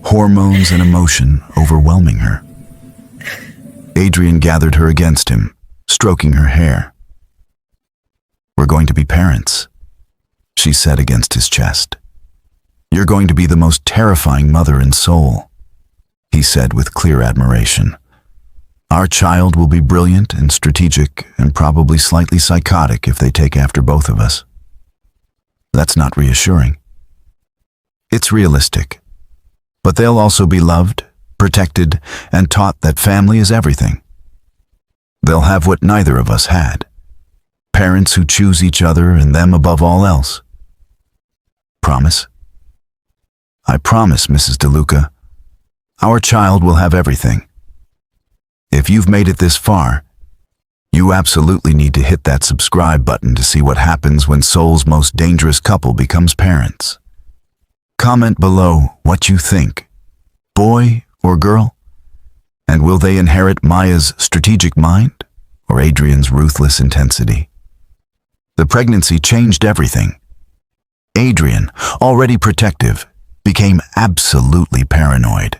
hormones and emotion overwhelming her. Adrian gathered her against him, stroking her hair. We're going to be parents, she said against his chest. You're going to be the most terrifying mother in Seoul, he said with clear admiration. Our child will be brilliant and strategic and probably slightly psychotic if they take after both of us. That's not reassuring. It's realistic. But they'll also be loved, protected, and taught that family is everything. They'll have what neither of us had. Parents who choose each other and them above all else. Promise? I promise, Mrs. DeLuca. Our child will have everything. If you've made it this far, you absolutely need to hit that subscribe button to see what happens when Seoul's most dangerous couple becomes parents. Comment below what you think. Boy or girl? And will they inherit Maya's strategic mind or Adrian's ruthless intensity? The pregnancy changed everything. Adrian, already protective, became absolutely paranoid.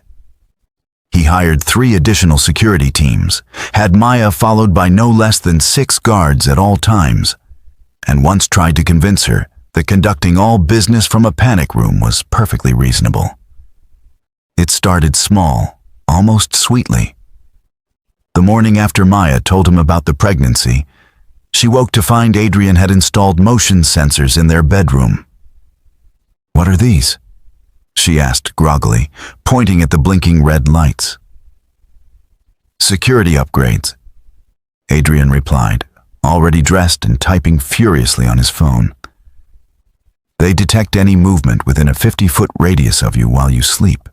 He hired 3 additional security teams, had Maya followed by no less than 6 guards at all times, and once tried to convince her that conducting all business from a panic room was perfectly reasonable. It started small, almost sweetly. The morning after Maya told him about the pregnancy, she woke to find Adrian had installed motion sensors in their bedroom. What are these? She asked groggily, pointing at the blinking red lights. Security upgrades, Adrian replied, already dressed and typing furiously on his phone. They detect any movement within a 50-foot radius of you while you sleep.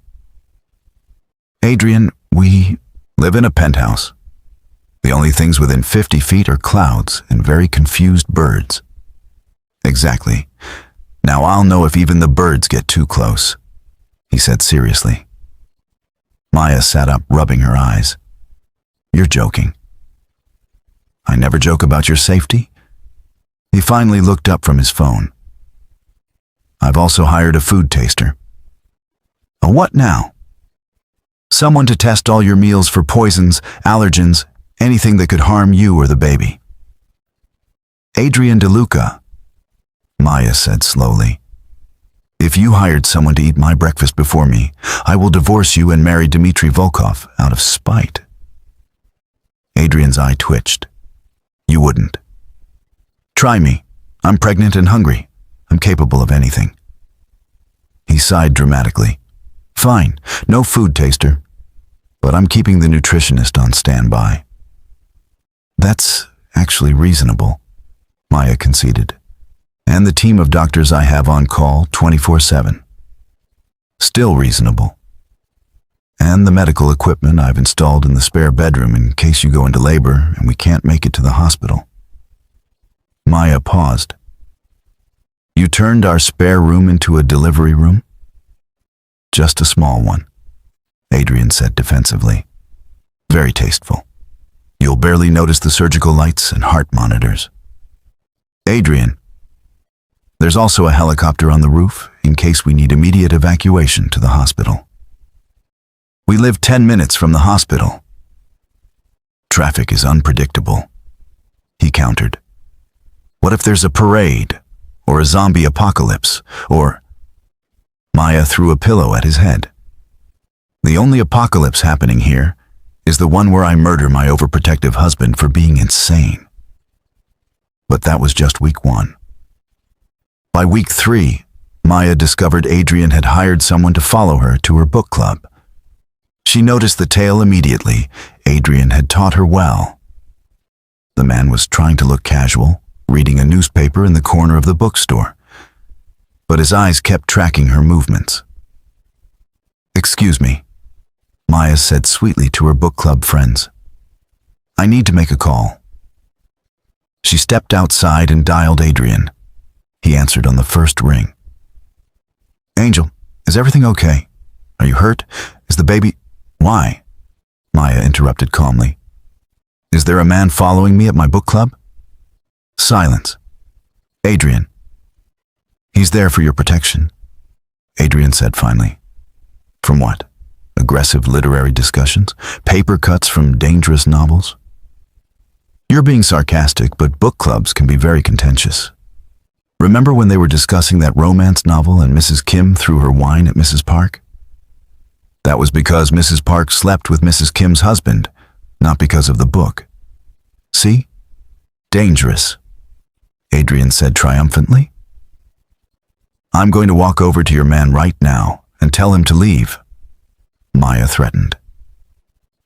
Adrian, we live in a penthouse. The only things within 50 feet are clouds and very confused birds. Exactly. Now I'll know if even the birds get too close, he said seriously. Maya sat up, rubbing her eyes. You're joking. I never joke about your safety. He finally looked up from his phone. I've also hired a food taster. A what now? Someone to test all your meals for poisons, allergens, anything that could harm you or the baby. Adrian DeLuca, Maya said slowly. If you hired someone to eat my breakfast before me, I will divorce you and marry Dmitry Volkov out of spite. Adrian's eye twitched. You wouldn't. Try me. I'm pregnant and hungry. I'm capable of anything. He sighed dramatically. Fine, no food taster. But I'm keeping the nutritionist on standby. That's actually reasonable, Maya conceded. And the team of doctors I have on call 24/7. Still reasonable. And the medical equipment I've installed in the spare bedroom in case you go into labor and we can't make it to the hospital. Maya paused. You turned our spare room into a delivery room? Just a small one, Adrian said defensively. Very tasteful. You'll barely notice the surgical lights and heart monitors. Adrian, there's also a helicopter on the roof in case we need immediate evacuation to the hospital. We live 10 minutes from the hospital. Traffic is unpredictable, he countered. What if there's a parade, or a zombie apocalypse, or... Maya threw a pillow at his head. The only apocalypse happening here is the one where I murder my overprotective husband for being insane. But that was just week 1. By week 3, Maya discovered Adrian had hired someone to follow her to her book club. She noticed the tale immediately. Adrian had taught her well. The man was trying to look casual, reading a newspaper in the corner of the bookstore, but his eyes kept tracking her movements. Excuse me, Maya said sweetly to her book club friends. I need to make a call. She stepped outside and dialed Adrian. He answered on the first ring. Angel, is everything okay? Are you hurt? Is the baby... Why? Maya interrupted calmly. Is there a man following me at my book club? Silence. Adrian. He's there for your protection, Adrian said finally. From what? Aggressive literary discussions? Paper cuts from dangerous novels? You're being sarcastic, but book clubs can be very contentious. Remember when they were discussing that romance novel and Mrs. Kim threw her wine at Mrs. Park? That was because Mrs. Park slept with Mrs. Kim's husband, not because of the book. See? Dangerous, Adrian said triumphantly. I'm going to walk over to your man right now and tell him to leave, Maya threatened.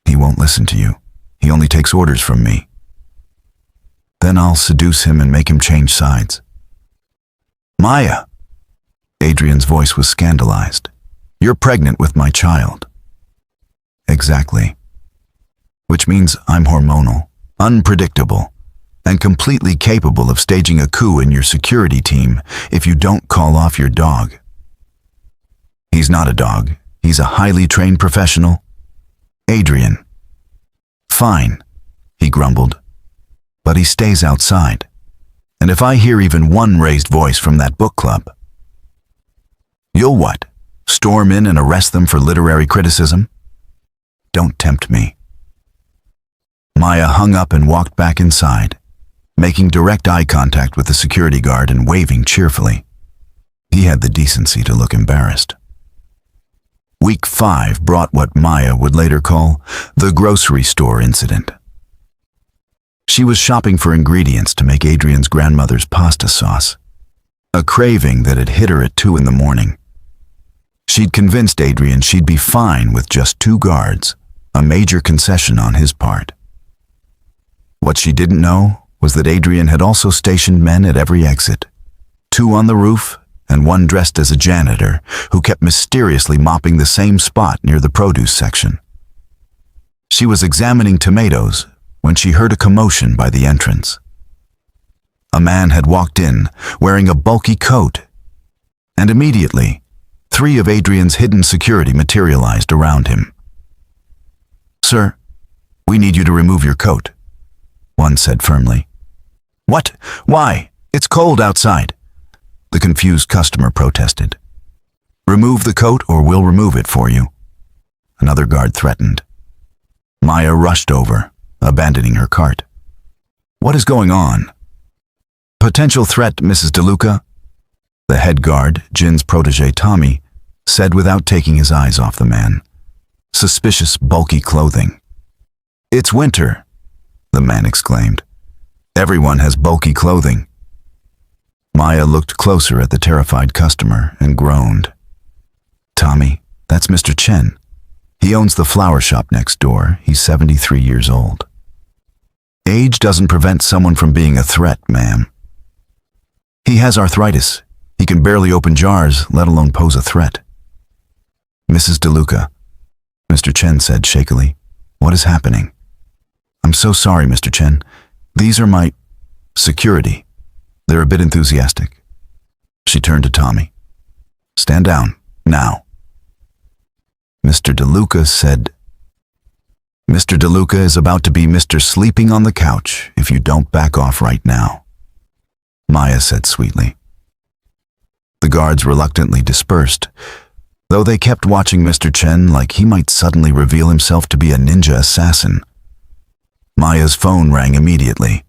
He won't listen to you. He only takes orders from me. Then I'll seduce him and make him change sides. Maya! Adrian's voice was scandalized. You're pregnant with my child. Exactly. Which means I'm hormonal, unpredictable, and completely capable of staging a coup in your security team if you don't call off your dog. He's not a dog. He's a highly trained professional. Adrian. Fine, he grumbled. But he stays outside. And if I hear even one raised voice from that book club, you'll what? Storm in and arrest them for literary criticism? Don't tempt me. Maya hung up and walked back inside, making direct eye contact with the security guard and waving cheerfully. He had the decency to look embarrassed. Week 5 brought what Maya would later call the grocery store incident. She was shopping for ingredients to make Adrian's grandmother's pasta sauce, a craving that had hit her at 2 in the morning. She'd convinced Adrian she'd be fine with just 2 guards, a major concession on his part. What she didn't know was that Adrian had also stationed men at every exit, 2 on the roof and 1 dressed as a janitor who kept mysteriously mopping the same spot near the produce section. She was examining tomatoes when she heard a commotion by the entrance. A man had walked in wearing a bulky coat, and immediately 3 of Adrian's hidden security materialized around him. Sir, we need you to remove your coat, one said firmly. What? Why? It's cold outside, the confused customer protested. Remove the coat or we'll remove it for you, another guard threatened. Maya rushed over, abandoning her cart. What is going on? Potential threat, Mrs. DeLuca, the The head guard, Jin's protege Tommy, said without taking his eyes off the man. Suspicious, bulky clothing. "It's winter," the man exclaimed. "Everyone has bulky clothing." Maya looked closer at the terrified customer and groaned. "Tommy, that's Mr. Chen. He owns the flower shop next door. He's 73 years old." "Age doesn't prevent someone from being a threat, ma'am. He has arthritis. He can barely open jars, let alone pose a threat." "Mrs. DeLuca," Mr. Chen said shakily, "what is happening?" "I'm so sorry, Mr. Chen. These are my security. They're a bit enthusiastic." She turned to Tommy. "Stand down, now." Mr. DeLuca said, "Mr. DeLuca is about to be Mr. Sleeping on the couch if you don't back off right now," Maya said sweetly. The guards reluctantly dispersed, though they kept watching Mr. Chen like he might suddenly reveal himself to be a ninja assassin. Maya's phone rang immediately.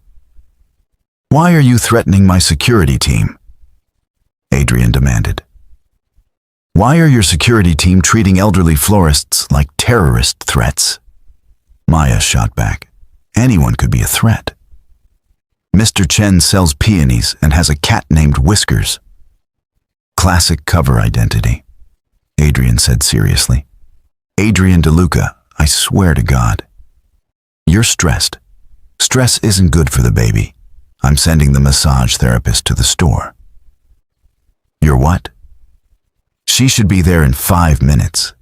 "Why are you threatening my security team?" Adrian demanded. "Why are your security team treating elderly florists like terrorist threats?" Maya shot back. "Anyone could be a threat. Mr. Chen sells peonies and has a cat named Whiskers." "Classic cover identity," Adrian said seriously. "Adrian DeLuca, I swear to God. You're stressed. Stress isn't good for the baby. I'm sending the massage therapist to the store." "You're what?" "She should be there in 5 minutes.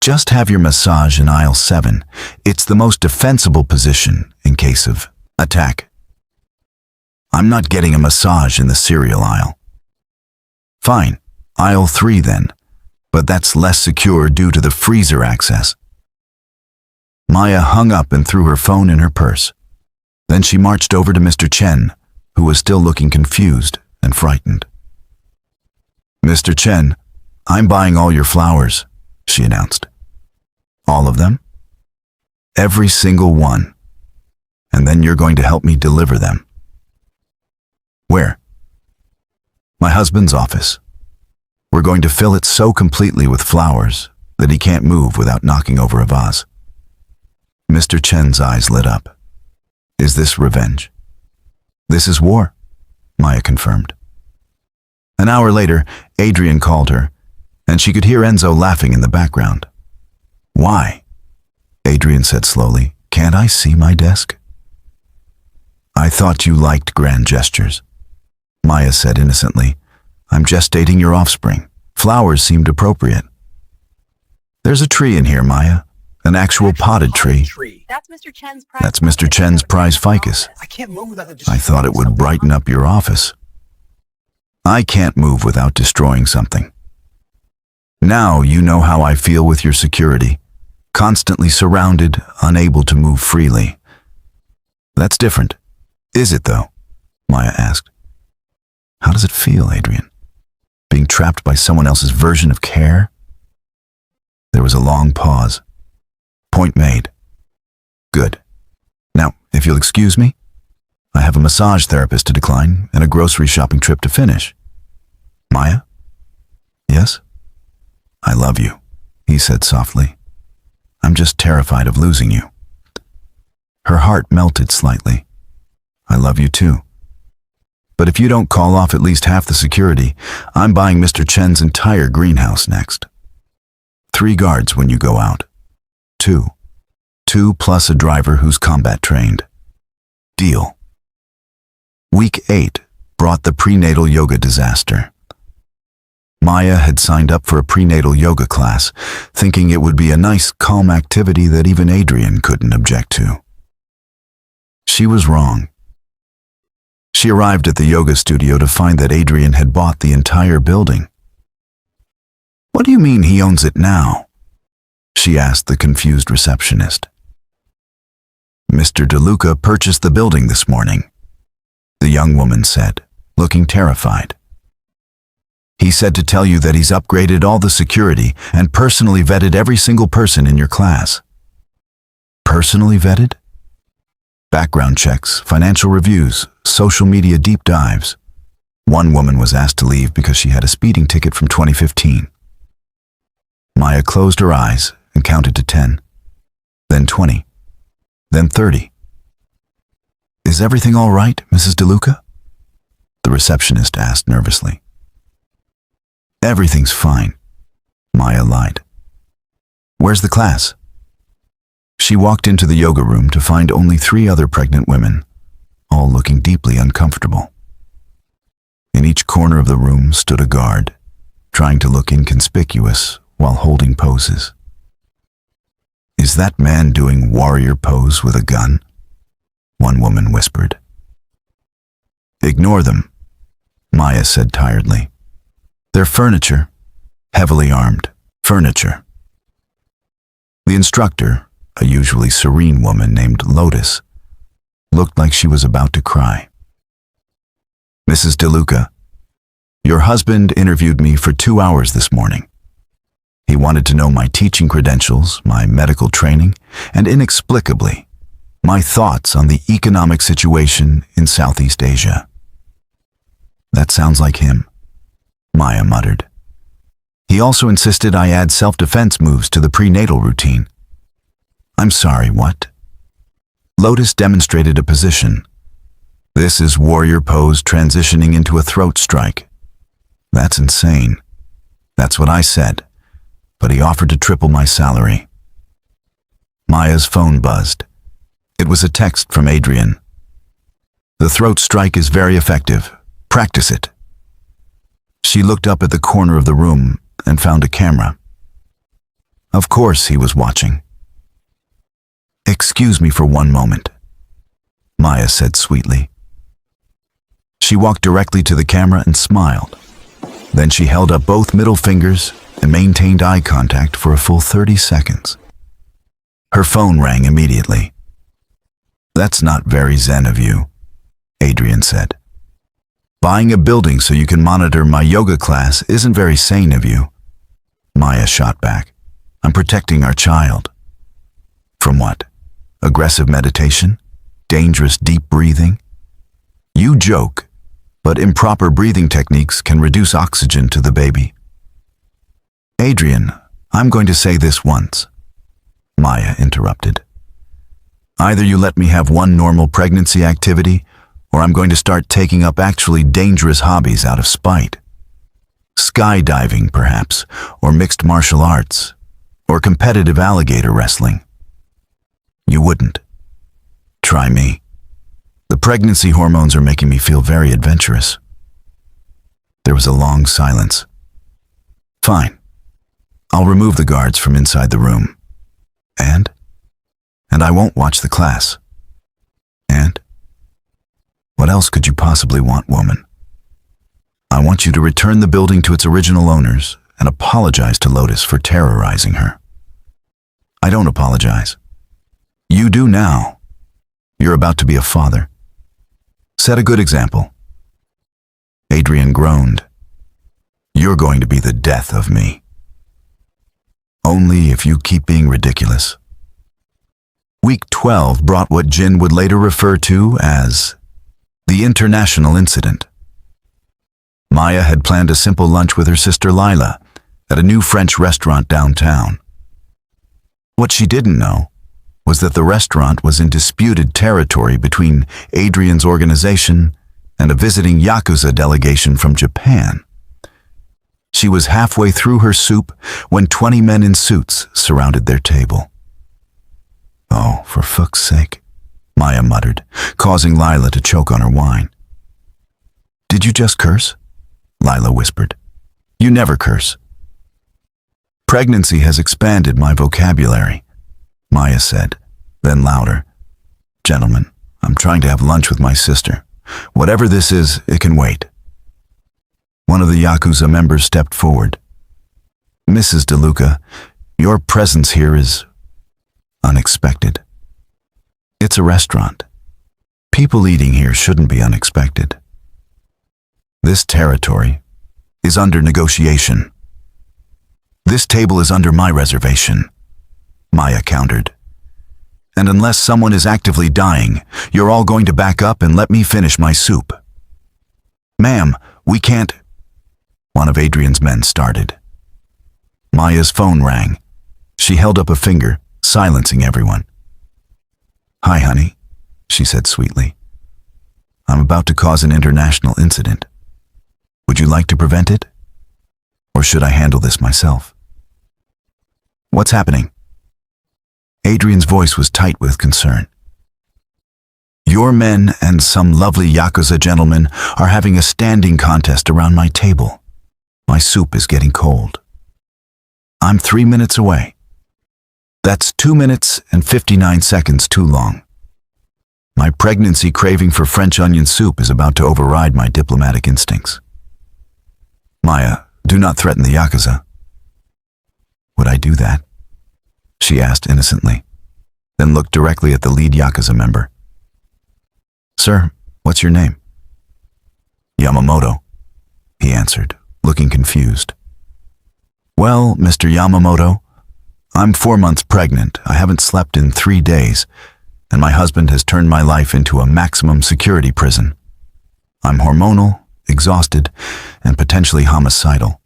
Just have your massage in aisle 7. It's the most defensible position in case of attack." "I'm not getting a massage in the cereal aisle." "Fine, aisle 3 then, but that's less secure due to the freezer access." Maya hung up and threw her phone in her purse. Then she marched over to Mr. Chen, who was still looking confused and frightened. "Mr. Chen, I'm buying all your flowers," she announced. "All of them?" "Every single one. And then you're going to help me deliver them." "Where?" "My husband's office. We're going to fill it so completely with flowers that he can't move without knocking over a vase." Mr. Chen's eyes lit up. "Is this revenge?" "This is war," Maya confirmed. An hour later, Adrian called her, and she could hear Enzo laughing in the background. "Why?" Adrian said slowly. "Can't I see my desk?" "I thought you liked grand gestures," Maya said innocently. "I'm gestating your offspring. Flowers seemed appropriate." "There's a tree in here, Maya. An actual potted tree. That's Mr. Chen's prize. That's Mr. Chen's prize ficus. I can't move without the I thought it would brighten up your office." "I can't move without destroying something. Now you know how I feel with your security. Constantly surrounded, unable to move freely." "That's different. Is it though?" Maya asked. "How does it feel, Adrian? Being trapped by someone else's version of care?" There was a long pause. "Point made. Good. Now, if you'll excuse me, I have a massage therapist to decline and a grocery shopping trip to finish." "Maya?" "Yes?" "I love you," he said softly. "I'm just terrified of losing you." Her heart melted slightly. "I love you too. But if you don't call off at least half the security, I'm buying Mr. Chen's entire greenhouse next. 3 guards when you go out. 2. 2 plus a driver who's combat trained. Deal." Week 8 brought the prenatal yoga disaster. Maya had signed up for a prenatal yoga class, thinking it would be a nice, calm activity that even Adrian couldn't object to. She was wrong. She arrived at the yoga studio to find that Adrian had bought the entire building. "What do you mean he owns it now?" she asked the confused receptionist. "Mr. DeLuca purchased the building this morning," the young woman said, looking terrified. "He said to tell you that he's upgraded all the security and personally vetted every single person in your class." "Personally vetted?" "Background checks, financial reviews, social media deep dives." One woman was asked to leave because she had a speeding ticket from 2015. Maya closed her eyes and counted to 10, then 20, then 30. "Is everything all right, Mrs. DeLuca?" the receptionist asked nervously. "Everything's fine," Maya lied. "Where's the class?" She walked into the yoga room to find only 3 other pregnant women, all looking deeply uncomfortable. In each corner of the room stood a guard, trying to look inconspicuous while holding poses. "Is that man doing warrior pose with a gun?" one woman whispered. "Ignore them," Maya said tiredly. "They're furniture, heavily armed furniture." The instructor, a usually serene woman named Lotus, looked like she was about to cry. "Mrs. DeLuca, your husband interviewed me for 2 hours this morning. He wanted to know my teaching credentials, my medical training, and inexplicably, my thoughts on the economic situation in Southeast Asia." "That sounds like him," Maya muttered. "He also insisted I add self-defense moves to the prenatal routine." "I'm sorry, what?" Lotus demonstrated a position. "This is warrior pose transitioning into a throat strike." "That's insane." "That's what I said, but he offered to triple my salary." Maya's phone buzzed. It was a text from Adrian. "The throat strike is very effective. Practice it." She looked up at the corner of the room and found a camera. Of course he was watching. "Excuse me for one moment," Maya said sweetly. She walked directly to the camera and smiled. Then she held up both middle fingers and maintained eye contact for a full 30 seconds. Her phone rang immediately. "That's not very zen of you," Adrian said. "Buying a building so you can monitor my yoga class isn't very sane of you." Maya shot back. "I'm protecting our child." "From what? Aggressive meditation? Dangerous deep breathing?" "You joke, but improper breathing techniques can reduce oxygen to the baby." "Adrian, I'm going to say this once," Maya interrupted. "Either you let me have one normal pregnancy activity, or I'm going to start taking up actually dangerous hobbies out of spite. Skydiving, perhaps, or mixed martial arts, or competitive alligator wrestling." "You wouldn't." "Try me. The pregnancy hormones are making me feel very adventurous." There was a long silence. "Fine. I'll remove the guards from inside the room. And? And I won't watch the class. And? What else could you possibly want, woman? I want you to return the building to its original owners and apologize to Lotus for terrorizing her." "I don't apologize." "You do now. You're about to be a father. Set a good example." Adrian groaned. "You're going to be the death of me." "Only if you keep being ridiculous." Week 12 brought what Jin would later refer to as the international incident. Maya had planned a simple lunch with her sister Lila at a new French restaurant downtown. What she didn't know was that the restaurant was in disputed territory between Adrian's organization and a visiting Yakuza delegation from Japan. She was halfway through her soup when 20 men in suits surrounded their table. "Oh, for fuck's sake," Maya muttered, causing Lila to choke on her wine. "Did you just curse?" Lila whispered. "You never curse." "Pregnancy has expanded my vocabulary," Maya said, then louder. "Gentlemen, I'm trying to have lunch with my sister. Whatever this is, it can wait." One of the Yakuza members stepped forward. "Mrs. DeLuca, your presence here is unexpected. It's a restaurant. People eating here shouldn't be unexpected. This territory is under negotiation. This table is under my reservation," Maya countered. "And unless someone is actively dying, you're all going to back up and let me finish my soup." "Ma'am, We can't. One of Adrian's men started. Maya's phone rang. She held up a finger, silencing everyone. "Hi, honey," she said sweetly. "I'm about to cause an international incident. Would you like to prevent it? Or should I handle this myself?" "What's happening?" Adrian's voice was tight with concern. "Your men and some lovely Yakuza gentlemen are having a standing contest around my table. My soup is getting cold. I'm 3 minutes away. That's 2 minutes and 59 seconds too long. My pregnancy craving for French onion soup is about to override my diplomatic instincts. Maya, do not threaten the Yakuza." "Would I do that?" she asked innocently, then looked directly at the lead Yakuza member. "Sir, what's your name?" "Yamamoto," he answered, looking confused. "Well, Mr. Yamamoto, I'm 4 months pregnant. I haven't slept in 3 days, and my husband has turned my life into a maximum security prison. I'm hormonal, exhausted, and potentially homicidal.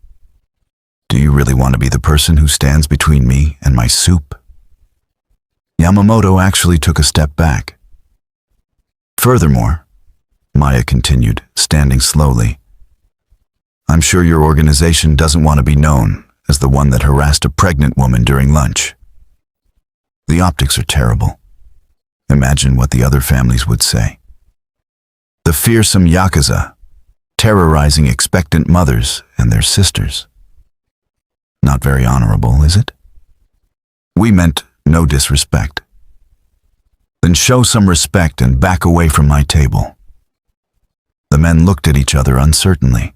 Do you really want to be the person who stands between me and my soup?" Yamamoto actually took a step back. "Furthermore," Maya continued, standing slowly, "I'm sure your organization doesn't want to be known as the one that harassed a pregnant woman during lunch. The optics are terrible. Imagine what the other families would say. The fearsome Yakuza, terrorizing expectant mothers and their sisters. Not very honorable, is it? We meant no disrespect. Then show some respect and back away from my table." The men looked at each other uncertainly.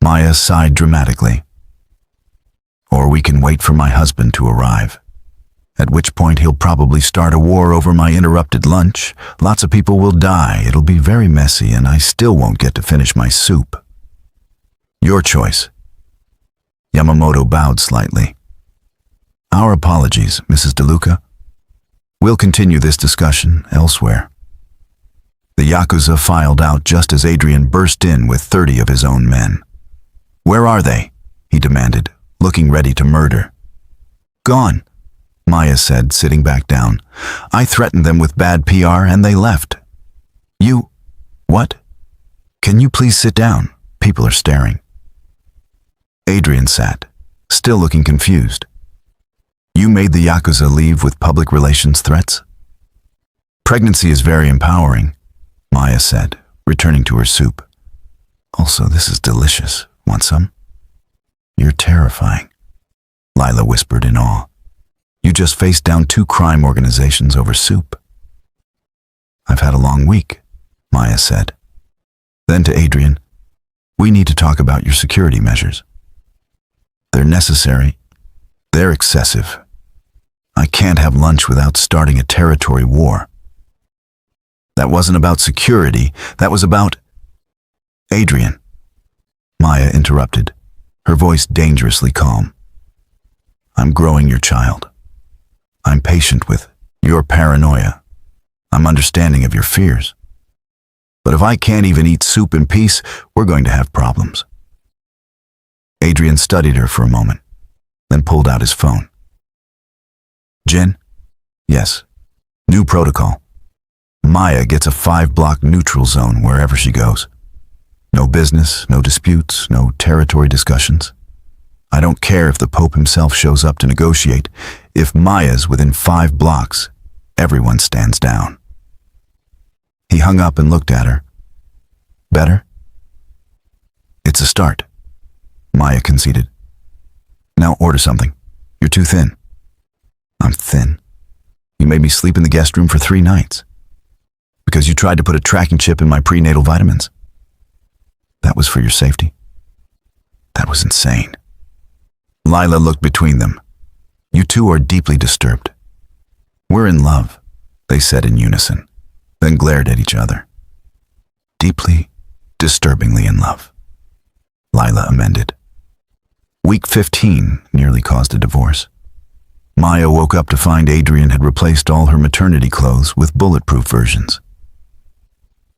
Maya sighed dramatically. "Or we can wait for my husband to arrive, at which point he'll probably start a war over my interrupted lunch. Lots of people will die, it'll be very messy, and I still won't get to finish my soup. Your choice." Yamamoto bowed slightly. "Our apologies, Mrs. DeLuca. We'll continue this discussion elsewhere." The Yakuza filed out just as Adrian burst in with 30 of his own men. "Where are they?" he demanded, looking ready to murder. "Gone," Maya said, sitting back down. "I threatened them with bad PR and they left." "You... what? Can you please sit down? People are staring." Adrian sat, still looking confused. "You made the Yakuza leave with public relations threats?" "Pregnancy is very empowering," Maya said, returning to her soup. "Also, this is delicious. Want some?" "You're terrifying," Lila whispered in awe. "You just faced down 2 crime organizations over soup." "I've had a long week," Maya said. Then to Adrian, "We need to talk about your security measures. They're necessary. They're excessive. I can't have lunch without starting a territory war." "That wasn't about security. That was about..." "Adrian," Maya interrupted, her voice dangerously calm. "I'm growing your child. I'm patient with your paranoia. I'm understanding of your fears. But if I can't even eat soup in peace, we're going to have problems." Adrian studied her for a moment, then pulled out his phone. "Jin?" "Yes. New protocol. Maya gets a 5-block neutral zone wherever she goes. No business, no disputes, no territory discussions. I don't care if the Pope himself shows up to negotiate. If Maya's within 5 blocks, everyone stands down." He hung up and looked at her. "Better?" "It's a start," Maya conceded. "Now order something. You're too thin." "I'm thin. You made me sleep in the guest room for 3 nights. Because you tried to put a tracking chip in my prenatal vitamins. That was for your safety. That was insane." Lila looked between them. "You two are deeply disturbed." "We're in love," they said in unison, then glared at each other. "Deeply, disturbingly in love," Lila amended. Week 15 nearly caused a divorce. Maya woke up to find Adrian had replaced all her maternity clothes with bulletproof versions.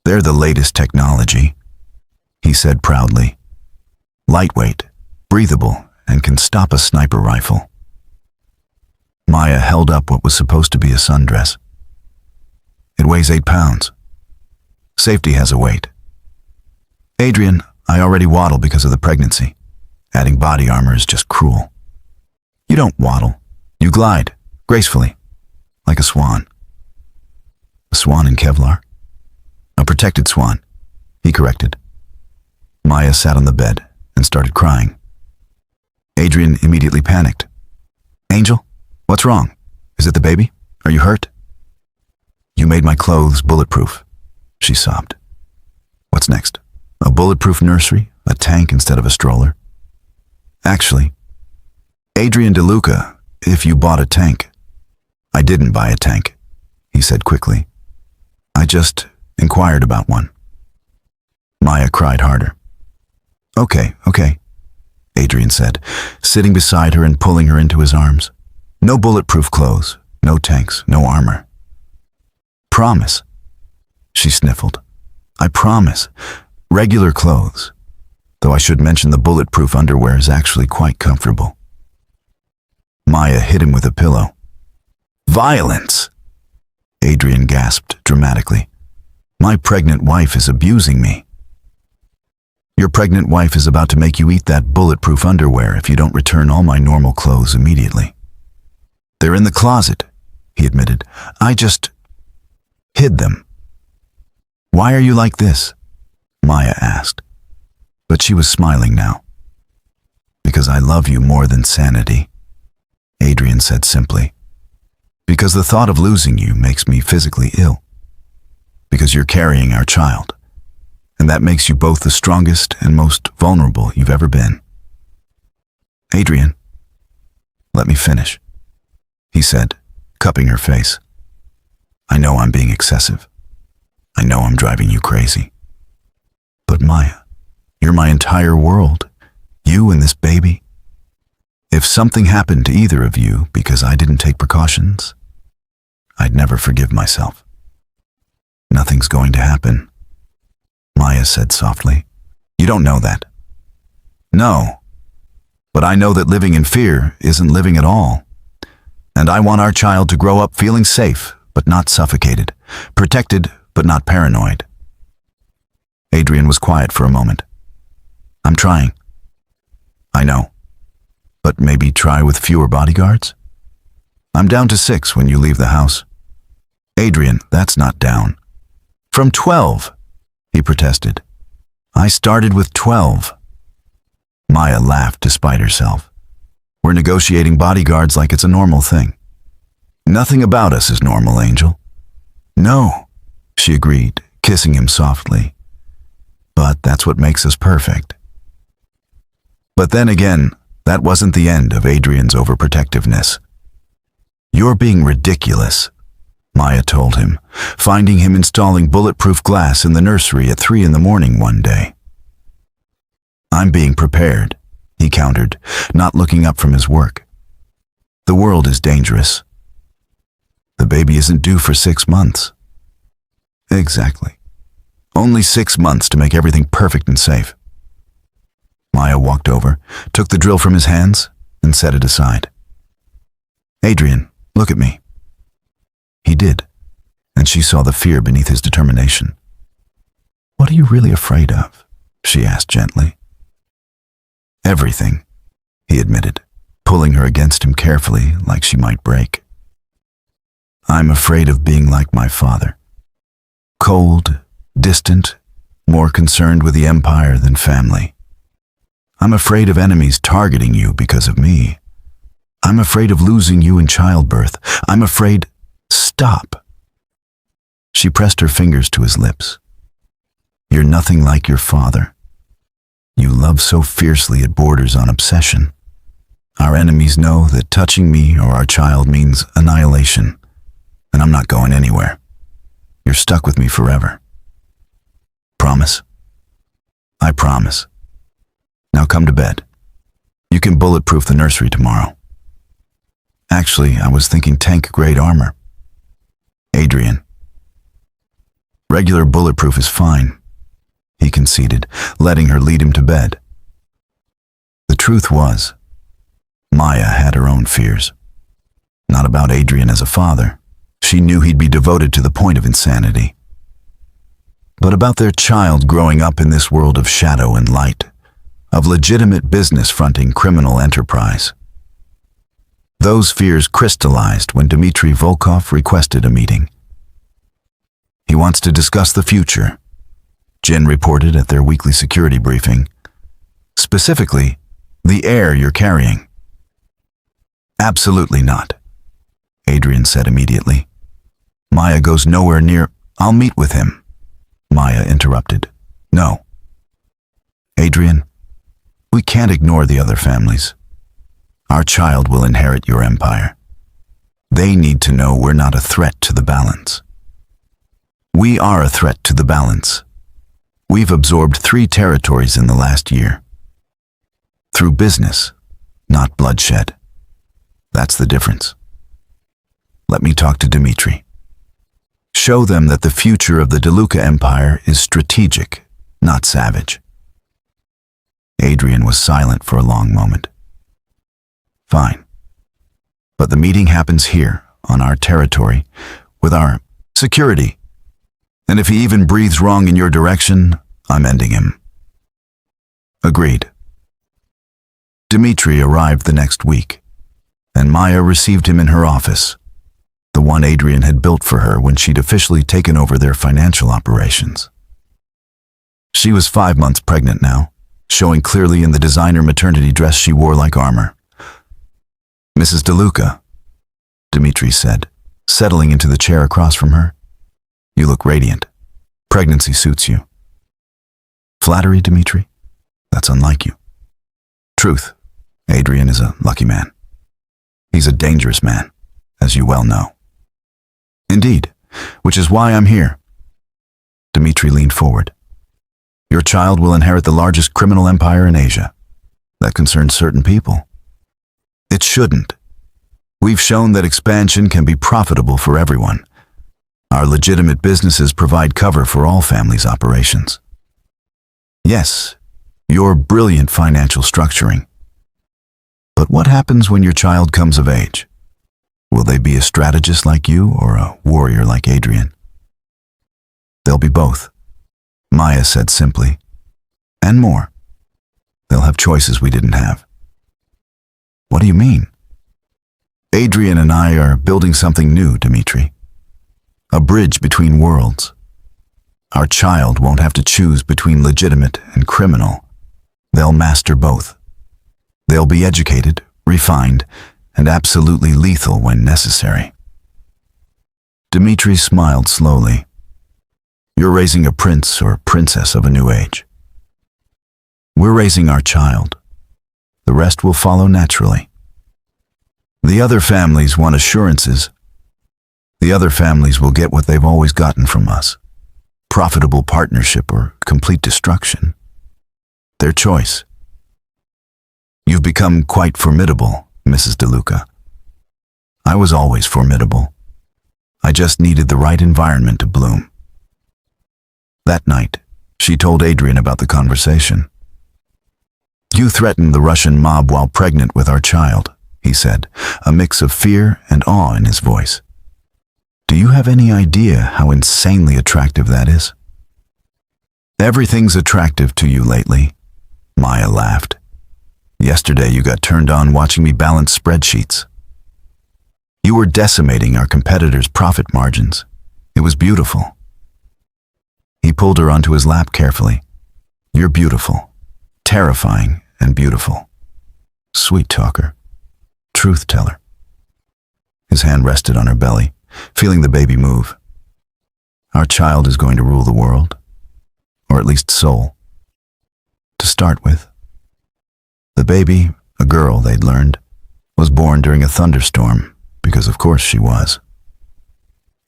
"They're the latest technology," he said proudly. Lightweight, breathable, and can stop a sniper rifle. Maya held up what was supposed to be a sundress. It weighs 8 pounds. Safety has a weight. Adrian, I already waddle because of the pregnancy. Adding body armor is just cruel. You don't waddle. You glide, gracefully, like a swan. A swan in Kevlar? A protected swan, he corrected. Maya sat on the bed and started crying. Adrian immediately panicked. Angel, what's wrong? Is it the baby? Are you hurt? You made my clothes bulletproof, she sobbed. What's next? A bulletproof nursery? A tank instead of a stroller? Actually, Adrian Luca, if you bought a tank. I didn't buy a tank, he said quickly. I just inquired about one. Maya cried harder. Okay, Adrian said, sitting beside her and pulling her into his arms. No bulletproof clothes, no tanks, no armor. Promise, she sniffled. I promise. Regular clothes. Though I should mention the bulletproof underwear is actually quite comfortable. Maya hit him with a pillow. Violence! Adrian gasped dramatically. My pregnant wife is abusing me. Your pregnant wife is about to make you eat that bulletproof underwear if you don't return all my normal clothes immediately. They're in the closet, he admitted. I just hid them. Why are you like this? Maya asked. But she was smiling now. Because I love you more than sanity, Adrian said simply. Because the thought of losing you makes me physically ill. Because you're carrying our child. And that makes you both the strongest and most vulnerable you've ever been. Adrian, let me finish, he said, cupping her face. I know I'm being excessive. I know I'm driving you crazy. But Maya, you're my entire world. You and this baby. If something happened to either of you because I didn't take precautions, I'd never forgive myself. Nothing's going to happen, Maya said softly. You don't know that. No, but I know that living in fear isn't living at all. And I want our child to grow up feeling safe, but not suffocated, protected, but not paranoid. Adrian was quiet for a moment. I'm trying. I know. But maybe try with fewer bodyguards? I'm down to 6 when you leave the house. Adrian, that's not down. From 12, he protested. I started with 12. Maya laughed despite herself. We're negotiating bodyguards like it's a normal thing. Nothing about us is normal, Angel. No, she agreed, kissing him softly. But that's what makes us perfect. But then again, that wasn't the end of Adrian's overprotectiveness. You're being ridiculous, Maya told him, finding him installing bulletproof glass in the nursery at 3 a.m. one day. I'm being prepared, he countered, not looking up from his work. The world is dangerous. The baby isn't due for 6 months. Exactly. Only 6 months to make everything perfect and safe. Maya walked over, took the drill from his hands, and set it aside. Adrian, look at me. He did, and she saw the fear beneath his determination. What are you really afraid of? She asked gently. Everything, he admitted, pulling her against him carefully like she might break. I'm afraid of being like my father. Cold, distant, more concerned with the empire than family. I'm afraid of enemies targeting you because of me. I'm afraid of losing you in childbirth. I'm afraid... Stop. She pressed her fingers to his lips. You're nothing like your father. You love so fiercely it borders on obsession. Our enemies know that touching me or our child means annihilation, and I'm not going anywhere. You're stuck with me forever. Promise? I promise. Now come to bed. You can bulletproof the nursery tomorrow. Actually, I was thinking tank-grade armor. Adrian. Regular bulletproof is fine. he conceded, letting her lead him to bed. The truth was, Maya had her own fears. Not about Adrian as a father. She knew he'd be devoted to the point of insanity. But about their child growing up in this world of shadow and light, of legitimate business fronting criminal enterprise. Those fears crystallized when Dmitry Volkov requested a meeting. He wants to discuss the future, Jin reported at their weekly security briefing. Specifically, the heir you're carrying. Absolutely not, Adrian said immediately. Maya goes nowhere near. I'll meet with him, Maya interrupted. No. Adrian, we can't ignore the other families. Our child will inherit your empire. They need to know we're not a threat to the balance. We are a threat to the balance. We've absorbed 3 territories in the last year. Through business, not bloodshed. That's the difference. Let me talk to Dmitry. Show them that the future of the DeLuca Empire is strategic, not savage. Adrian was silent for a long moment. Fine. But the meeting happens here, on our territory, with our security. And if he even breathes wrong in your direction, I'm ending him. Agreed. Dmitry arrived the next week, and Maya received him in her office, the one Adrian had built for her when she'd officially taken over their financial operations. She was 5 months pregnant now, showing clearly in the designer maternity dress she wore like armor. Mrs. DeLuca, Dmitry said, settling into the chair across from her. You look radiant. Pregnancy suits you. Flattery, Dmitry? That's unlike you. Truth, Adrian is a lucky man. He's a dangerous man, as you well know. Indeed, which is why I'm here. Dmitry leaned forward. Your child will inherit the largest criminal empire in Asia. That concerns certain people. It shouldn't. We've shown that expansion can be profitable for everyone. Our legitimate businesses provide cover for all families' operations. Yes, your brilliant financial structuring. But what happens when your child comes of age? Will they be a strategist like you or a warrior like Adrian? They'll be both, Maya said simply. And more. They'll have choices we didn't have. What do you mean? Adrian and I are building something new, Dmitry. A bridge between worlds. Our child won't have to choose between legitimate and criminal. They'll master both. They'll be educated, refined, and absolutely lethal when necessary. Dmitry smiled slowly. You're raising a prince or princess of a new age. We're raising our child. The rest will follow naturally. The other families want assurances. The other families will get what they've always gotten from us. Profitable partnership or complete destruction. Their choice. You've become quite formidable, Mrs. DeLuca. I was always formidable. I just needed the right environment to bloom. That night, she told Adrian about the conversation. You threatened the Russian mob while pregnant with our child, he said, a mix of fear and awe in his voice. Do you have any idea how insanely attractive that is? Everything's attractive to you lately, Maya laughed. Yesterday you got turned on watching me balance spreadsheets. You were decimating our competitors' profit margins. It was beautiful. He pulled her onto his lap carefully. You're beautiful. Terrifying and beautiful. Sweet talker. Truth teller. His hand rested on her belly, feeling the baby move. Our child is going to rule the world. Or at least Seoul. To start with. The baby, a girl they'd learned, was born during a thunderstorm, because of course she was.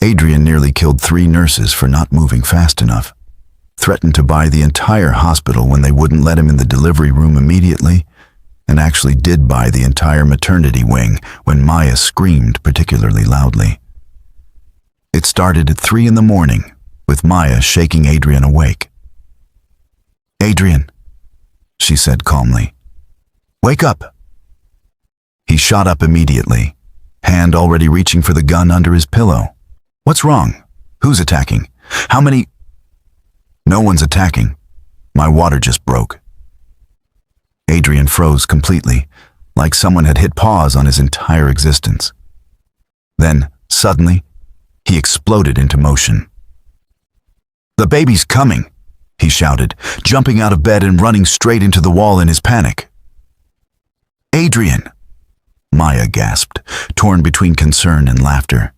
Adrian nearly killed 3 nurses for not moving fast enough, threatened to buy the entire hospital when they wouldn't let him in the delivery room immediately, and actually did buy the entire maternity wing when Maya screamed particularly loudly. It started at 3 in the morning, with Maya shaking Adrian awake. Adrian, she said calmly. Wake up. He shot up immediately, hand already reaching for the gun under his pillow. What's wrong? Who's attacking? How many? No one's attacking. My water just broke. Adrian froze completely, like someone had hit pause on his entire existence. Then, suddenly, he exploded into motion. The baby's coming, he shouted, jumping out of bed and running straight into the wall in his panic. Adrian, Maya gasped, torn between concern and laughter.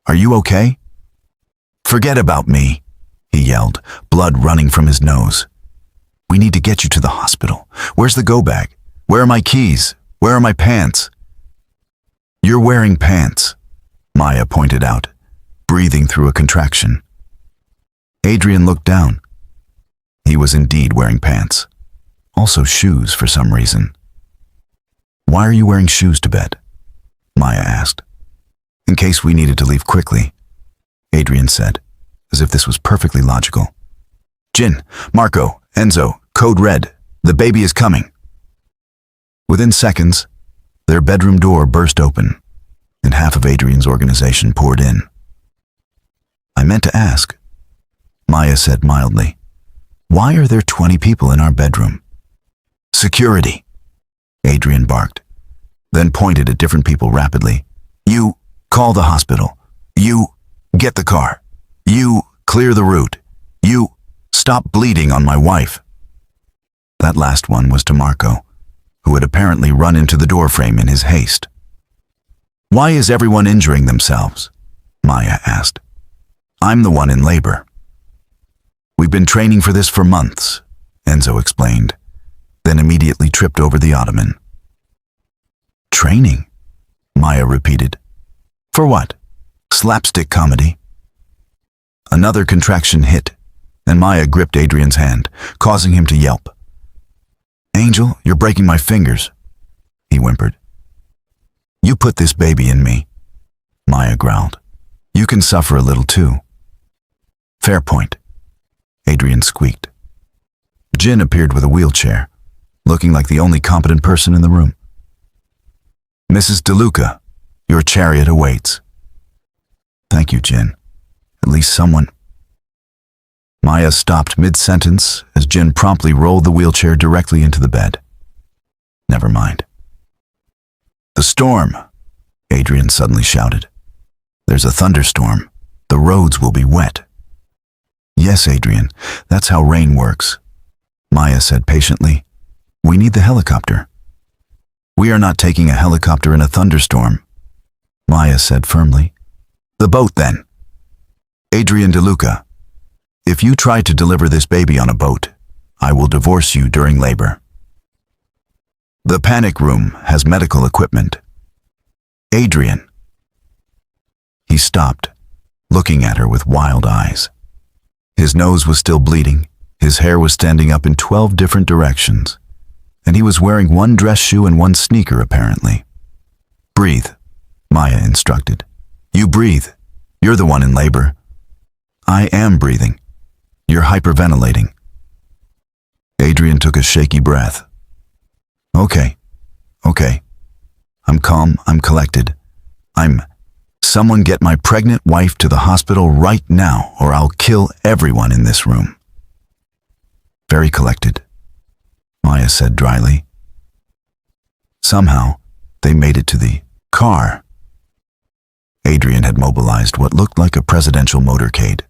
Are you okay? Forget about me, he yelled, blood running from his nose. We need to get you to the hospital. Where's the go bag? Where are my keys? Where are my pants? You're wearing pants, Maya pointed out, breathing through a contraction. Adrian looked down. He was indeed wearing pants. Also shoes for some reason. Why are you wearing shoes to bed? Maya asked. In case we needed to leave quickly, Adrian said, as if this was perfectly logical. Jin, Marco, Enzo, code red. The baby is coming. Within seconds, their bedroom door burst open, and half of Adrian's organization poured in. I meant to ask, Maya said mildly. Why are there 20 people in our bedroom? Security, Adrian barked, then pointed at different people rapidly. You, call the hospital. You, get the car. You, clear the route. You, stop bleeding on my wife. That last one was to Marco, who had apparently run into the doorframe in his haste. Why is everyone injuring themselves? Maya asked. I'm the one in labor. We've been training for this for months, Enzo explained, then immediately tripped over the ottoman. Training? Maya repeated. For what? Slapstick comedy? Another contraction hit, and Maya gripped Adrian's hand, causing him to yelp. Angel, you're breaking my fingers, he whimpered. You put this baby in me, Maya growled. You can suffer a little too. Fair point, Adrian squeaked. Jin appeared with a wheelchair, looking like the only competent person in the room. Mrs. DeLuca, your chariot awaits. Thank you, Jin. At least someone. Maya stopped mid-sentence as Jin promptly rolled the wheelchair directly into the bed. Never mind. The storm, Adrian suddenly shouted. There's a thunderstorm. The roads will be wet. Yes, Adrian, that's how rain works. Maya said patiently. We need the helicopter. We are not taking a helicopter in a thunderstorm, Maya said firmly. The boat, then. Adrian DeLuca, if you try to deliver this baby on a boat, I will divorce you during labor. The panic room has medical equipment. Adrian. He stopped, looking at her with wild eyes. His nose was still bleeding, his hair was standing up in 12 different directions, and he was wearing one dress shoe and one sneaker apparently. Breathe, Maya instructed. You breathe. You're the one in labor. I am breathing. You're hyperventilating. Adrian took a shaky breath. Okay. I'm calm, I'm collected. Someone get my pregnant wife to the hospital right now, or I'll kill everyone in this room. Very collected, Maya said dryly. Somehow, they made it to the car. Adrian had mobilized what looked like a presidential motorcade.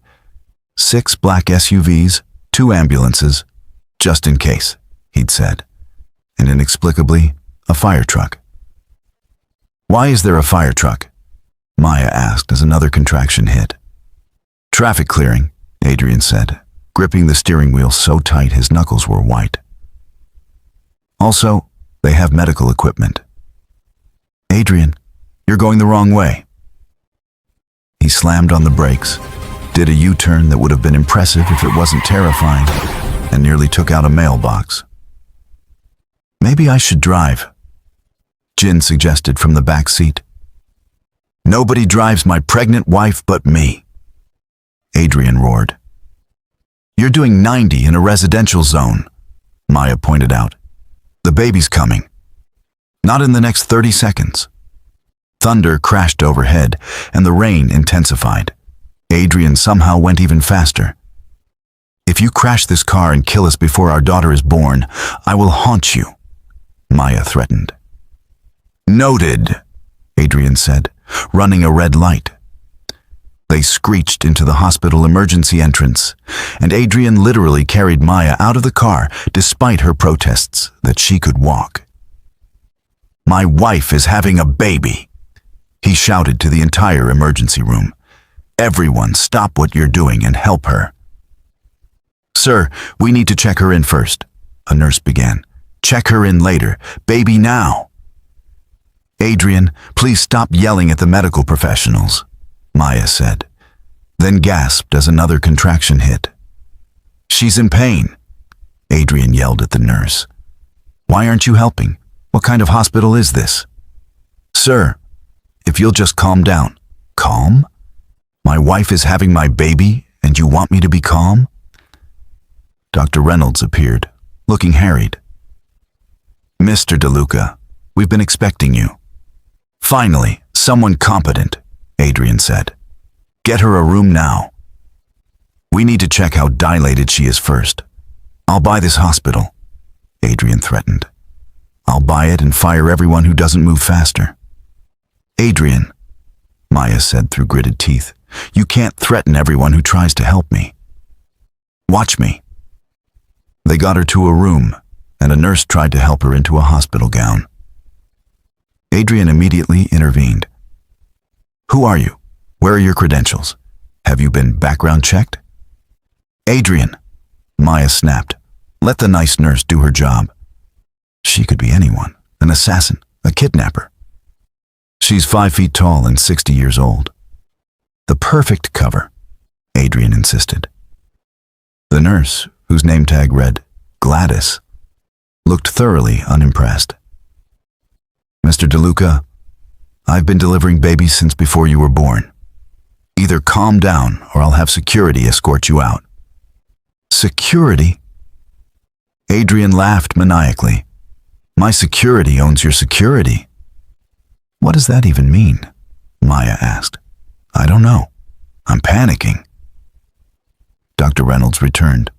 6 black SUVs, 2 ambulances, just in case, he'd said, and inexplicably, a fire truck. Why is there a fire truck? Maya asked as another contraction hit. Traffic clearing, Adrian said, gripping the steering wheel so tight his knuckles were white. Also, they have medical equipment. Adrian, you're going the wrong way. He slammed on the brakes, did a U-turn that would have been impressive if it wasn't terrifying, and nearly took out a mailbox. Maybe I should drive, Jin suggested from the back seat. Nobody drives my pregnant wife but me, Adrian roared. You're doing 90 in a residential zone, Maya pointed out. The baby's coming. Not in the next 30 seconds. Thunder crashed overhead, and the rain intensified. Adrian somehow went even faster. If you crash this car and kill us before our daughter is born, I will haunt you, Maya threatened. Noted, Adrian said, running a red light. They screeched into the hospital emergency entrance, and Adrian literally carried Maya out of the car despite her protests that she could walk. My wife is having a baby, he shouted to the entire emergency room. Everyone stop what you're doing and help her. Sir, we need to check her in first, a nurse began. Check her in later. Baby now. Adrian, please stop yelling at the medical professionals, Maya said, then gasped as another contraction hit. She's in pain, Adrian yelled at the nurse. Why aren't you helping? What kind of hospital is this? Sir, if you'll just calm down. Calm? My wife is having my baby, and you want me to be calm? Dr. Reynolds appeared, looking harried. Mr. DeLuca, we've been expecting you. Finally, someone competent, Adrian said. Get her a room now. We need to check how dilated she is first. I'll buy this hospital, Adrian threatened. I'll buy it and fire everyone who doesn't move faster. Adrian, Maya said through gritted teeth, you can't threaten everyone who tries to help me. Watch me. They got her to a room, and a nurse tried to help her into a hospital gown. Adrian immediately intervened. Who are you? Where are your credentials? Have you been background checked? Adrian, Maya snapped. Let the nice nurse do her job. She could be anyone, an assassin, a kidnapper. She's 5 feet tall and 60 years old. The perfect cover, Adrian insisted. The nurse, whose name tag read Gladys, looked thoroughly unimpressed. Mr. DeLuca, I've been delivering babies since before you were born. Either calm down or I'll have security escort you out. Security? Adrian laughed maniacally. My security owns your security. What does that even mean? Maya asked. I don't know. I'm panicking. Dr. Reynolds returned.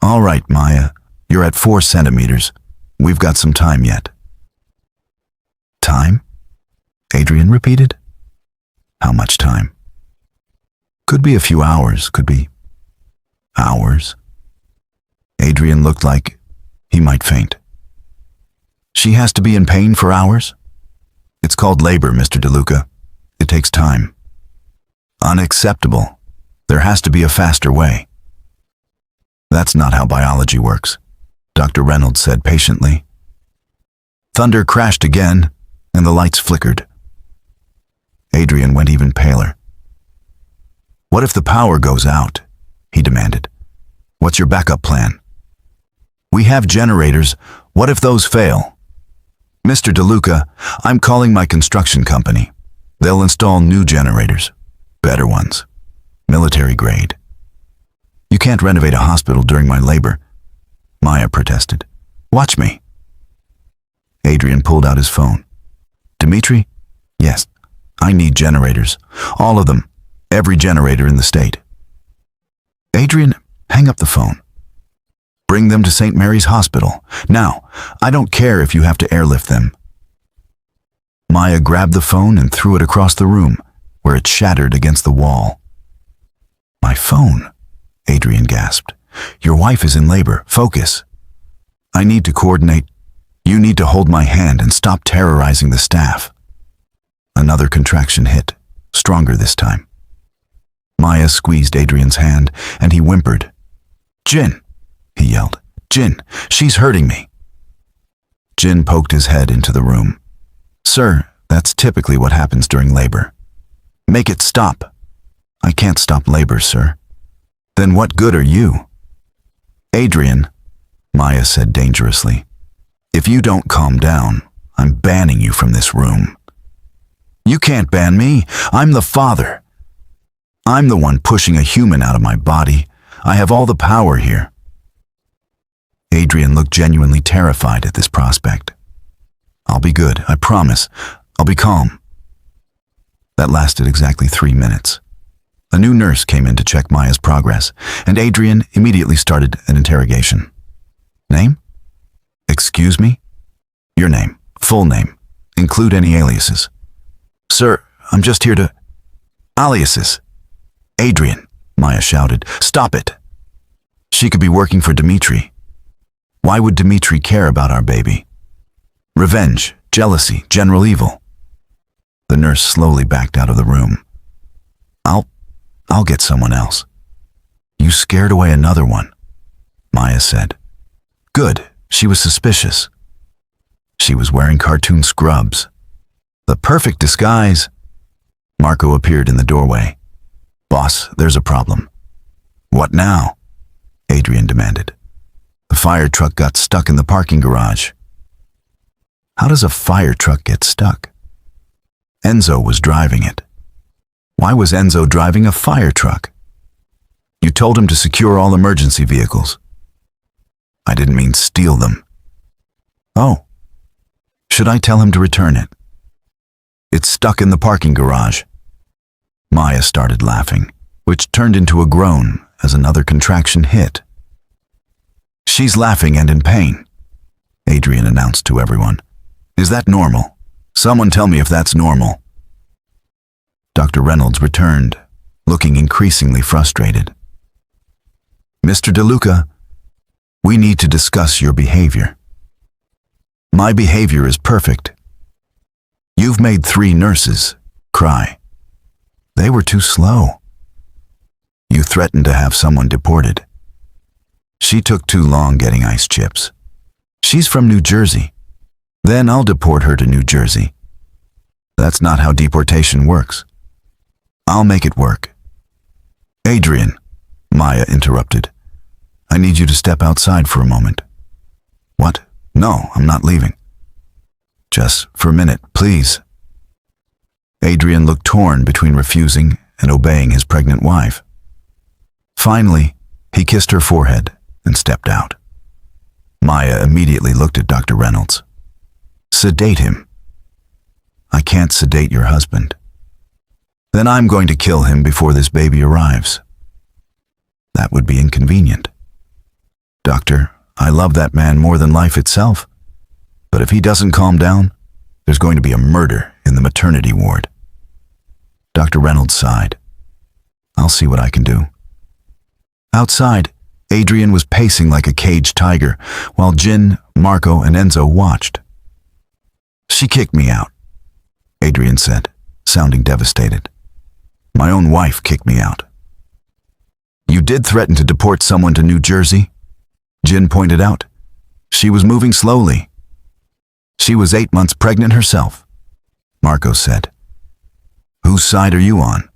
All right, Maya, you're at 4 centimeters. We've got some time yet. Time? Adrian repeated. How much time? Could be a few hours, could be hours. Adrian looked like he might faint. She has to be in pain for hours? It's called labor, Mr. DeLuca. It takes time. Unacceptable. There has to be a faster way. That's not how biology works, Dr. Reynolds said patiently. Thunder crashed again, and the lights flickered. Adrian went even paler. What if the power goes out? He demanded. What's your backup plan? We have generators. What if those fail? Mr. DeLuca, I'm calling my construction company. They'll install new generators. Better ones. Military grade. You can't renovate a hospital during my labor, Maya protested. Watch me. Adrian pulled out his phone. Dimitri? Yes, I need generators. All of them. Every generator in the state. Adrian, hang up the phone. Bring them to St. Mary's Hospital. Now, I don't care if you have to airlift them. Maya grabbed the phone and threw it across the room, where it shattered against the wall. My phone, Adrian gasped. Your wife is in labor. Focus. I need to coordinate. You need to hold my hand and stop terrorizing the staff. Another contraction hit, stronger this time. Maya squeezed Adrian's hand, and he whimpered. Jin, he yelled. Jin, she's hurting me. Jin poked his head into the room. Sir, that's typically what happens during labor. Make it stop. I can't stop labor, sir. Then what good are you? Adrian, Maya said dangerously. If you don't calm down, I'm banning you from this room. You can't ban me. I'm the father. I'm the one pushing a human out of my body. I have all the power here. Adrian looked genuinely terrified at this prospect. I'll be good, I promise. I'll be calm. That lasted exactly 3 minutes. A new nurse came in to check Maya's progress, and Adrian immediately started an interrogation. Name? Excuse me? Your name, full name. Include any aliases. Sir, I'm just here to... Aliases. Adrian, Maya shouted. Stop it. She could be working for Dimitri. Why would Dimitri care about our baby? Revenge, jealousy, general evil. The nurse slowly backed out of the room. I'll get someone else. You scared away another one, Maya said. Good, she was suspicious. She was wearing cartoon scrubs. The perfect disguise. Marco appeared in the doorway. Boss, there's a problem. What now? Adrian demanded. The fire truck got stuck in the parking garage. How does a fire truck get stuck? Enzo was driving it. Why was Enzo driving a fire truck? You told him to secure all emergency vehicles. I didn't mean steal them. Oh. Should I tell him to return it? It's stuck in the parking garage. Maya started laughing, which turned into a groan as another contraction hit. She's laughing and in pain, Adrian announced to everyone. Is that normal? Someone tell me if that's normal. Dr. Reynolds returned, looking increasingly frustrated. Mr. DeLuca, we need to discuss your behavior. My behavior is perfect. You've made 3 nurses cry. They were too slow. You threatened to have someone deported. She took too long getting ice chips. She's from New Jersey. Then I'll deport her to New Jersey. That's not how deportation works. I'll make it work. Adrian, Maya interrupted. I need you to step outside for a moment. What? No, I'm not leaving. Just for a minute, please. Adrian looked torn between refusing and obeying his pregnant wife. Finally, he kissed her forehead and stepped out. Maya immediately looked at Dr. Reynolds. Sedate him. I can't sedate your husband. Then I'm going to kill him before this baby arrives. That would be inconvenient. Doctor, I love that man more than life itself. But if he doesn't calm down, there's going to be a murder in the maternity ward. Dr. Reynolds sighed. I'll see what I can do. Outside, Adrian was pacing like a caged tiger, while Jin, Marco, and Enzo watched. She kicked me out, Adrian said, sounding devastated. My own wife kicked me out. You did threaten to deport someone to New Jersey, Jin pointed out. She was moving slowly. She was 8 months pregnant herself, Marco said. Whose side are you on?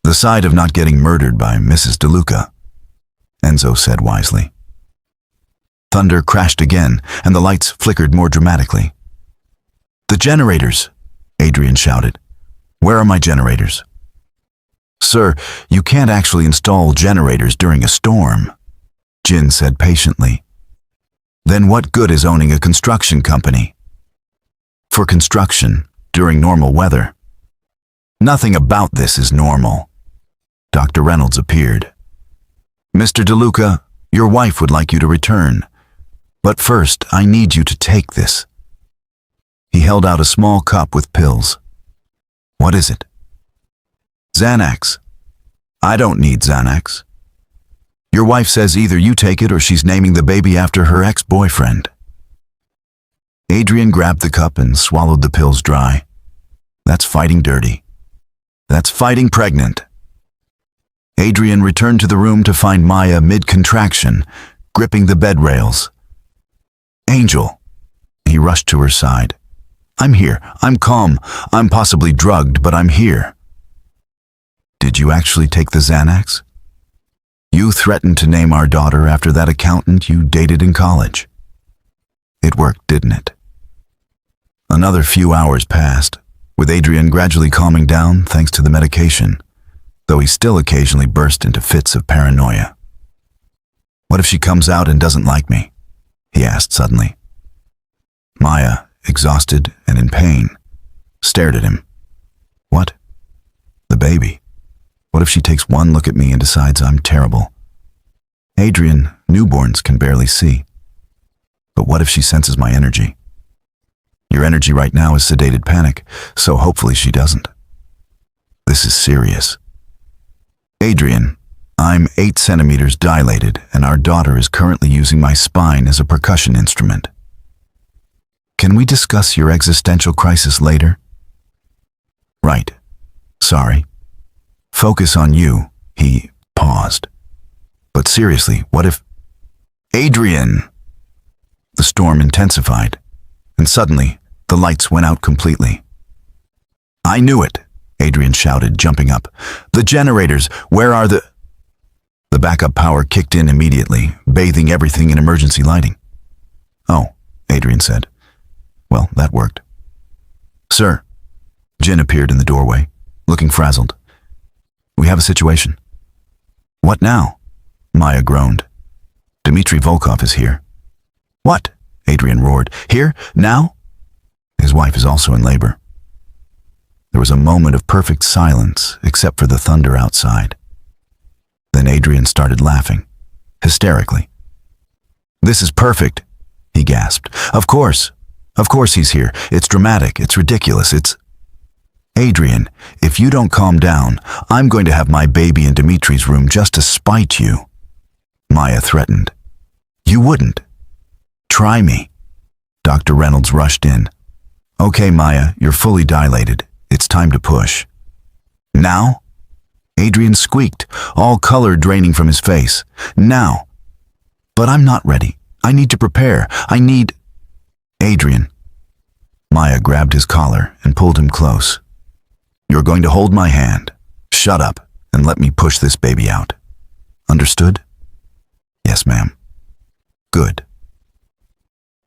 The side of not getting murdered by Mrs. DeLuca, Enzo said wisely. Thunder crashed again, and the lights flickered more dramatically. The generators, Adrian shouted. Where are my generators? Sir, you can't actually install generators during a storm, Jin said patiently. Then what good is owning a construction company? For construction, during normal weather. Nothing about this is normal. Dr. Reynolds appeared. Mr. DeLuca, your wife would like you to return. But first, I need you to take this. He held out a small cup with pills. What is it? Xanax. I don't need Xanax. Your wife says either you take it or she's naming the baby after her ex-boyfriend. Adrian grabbed the cup and swallowed the pills dry. That's fighting dirty. That's fighting pregnant. Adrian returned to the room to find Maya mid-contraction, gripping the bed rails. Angel. He rushed to her side. I'm here. I'm calm. I'm possibly drugged, but I'm here. Did you actually take the Xanax? You threatened to name our daughter after that accountant you dated in college. It worked, didn't it? Another few hours passed, with Adrian gradually calming down thanks to the medication, though he still occasionally burst into fits of paranoia. What if she comes out and doesn't like me? He asked suddenly. Maya, exhausted and in pain, stared at him. What? The baby. What if she takes one look at me and decides I'm terrible? Adrian, newborns can barely see. But what if she senses my energy? Your energy right now is sedated panic, so hopefully she doesn't. This is serious. Adrian, I'm 8 centimeters dilated, and our daughter is currently using my spine as a percussion instrument. Can we discuss your existential crisis later? Right. Sorry. Focus on you. He paused. But seriously, what if... Adrian! The storm intensified, and suddenly, the lights went out completely. I knew it, Adrian shouted, jumping up. The generators, where are the... The backup power kicked in immediately, bathing everything in emergency lighting. Oh, Adrian said. Well, that worked. Sir, Jin appeared in the doorway, looking frazzled. We have a situation. What now? Maya groaned. Dmitry Volkov is here. What? Adrian roared. Here? Now? His wife is also in labor. There was a moment of perfect silence, except for the thunder outside. Then Adrian started laughing, hysterically. This is perfect, he gasped. Of course he's here. It's dramatic, it's ridiculous, it's... Adrian, if you don't calm down, I'm going to have my baby in Dimitri's room just to spite you. Maya threatened. You wouldn't. Try me. Dr. Reynolds rushed in. Okay, Maya, you're fully dilated. It's time to push. Now? Adrian squeaked, all color draining from his face. Now. But I'm not ready. I need to prepare. I need... Adrian. Maya grabbed his collar and pulled him close. You're going to hold my hand. Shut up and let me push this baby out. Understood? Yes, ma'am. Good.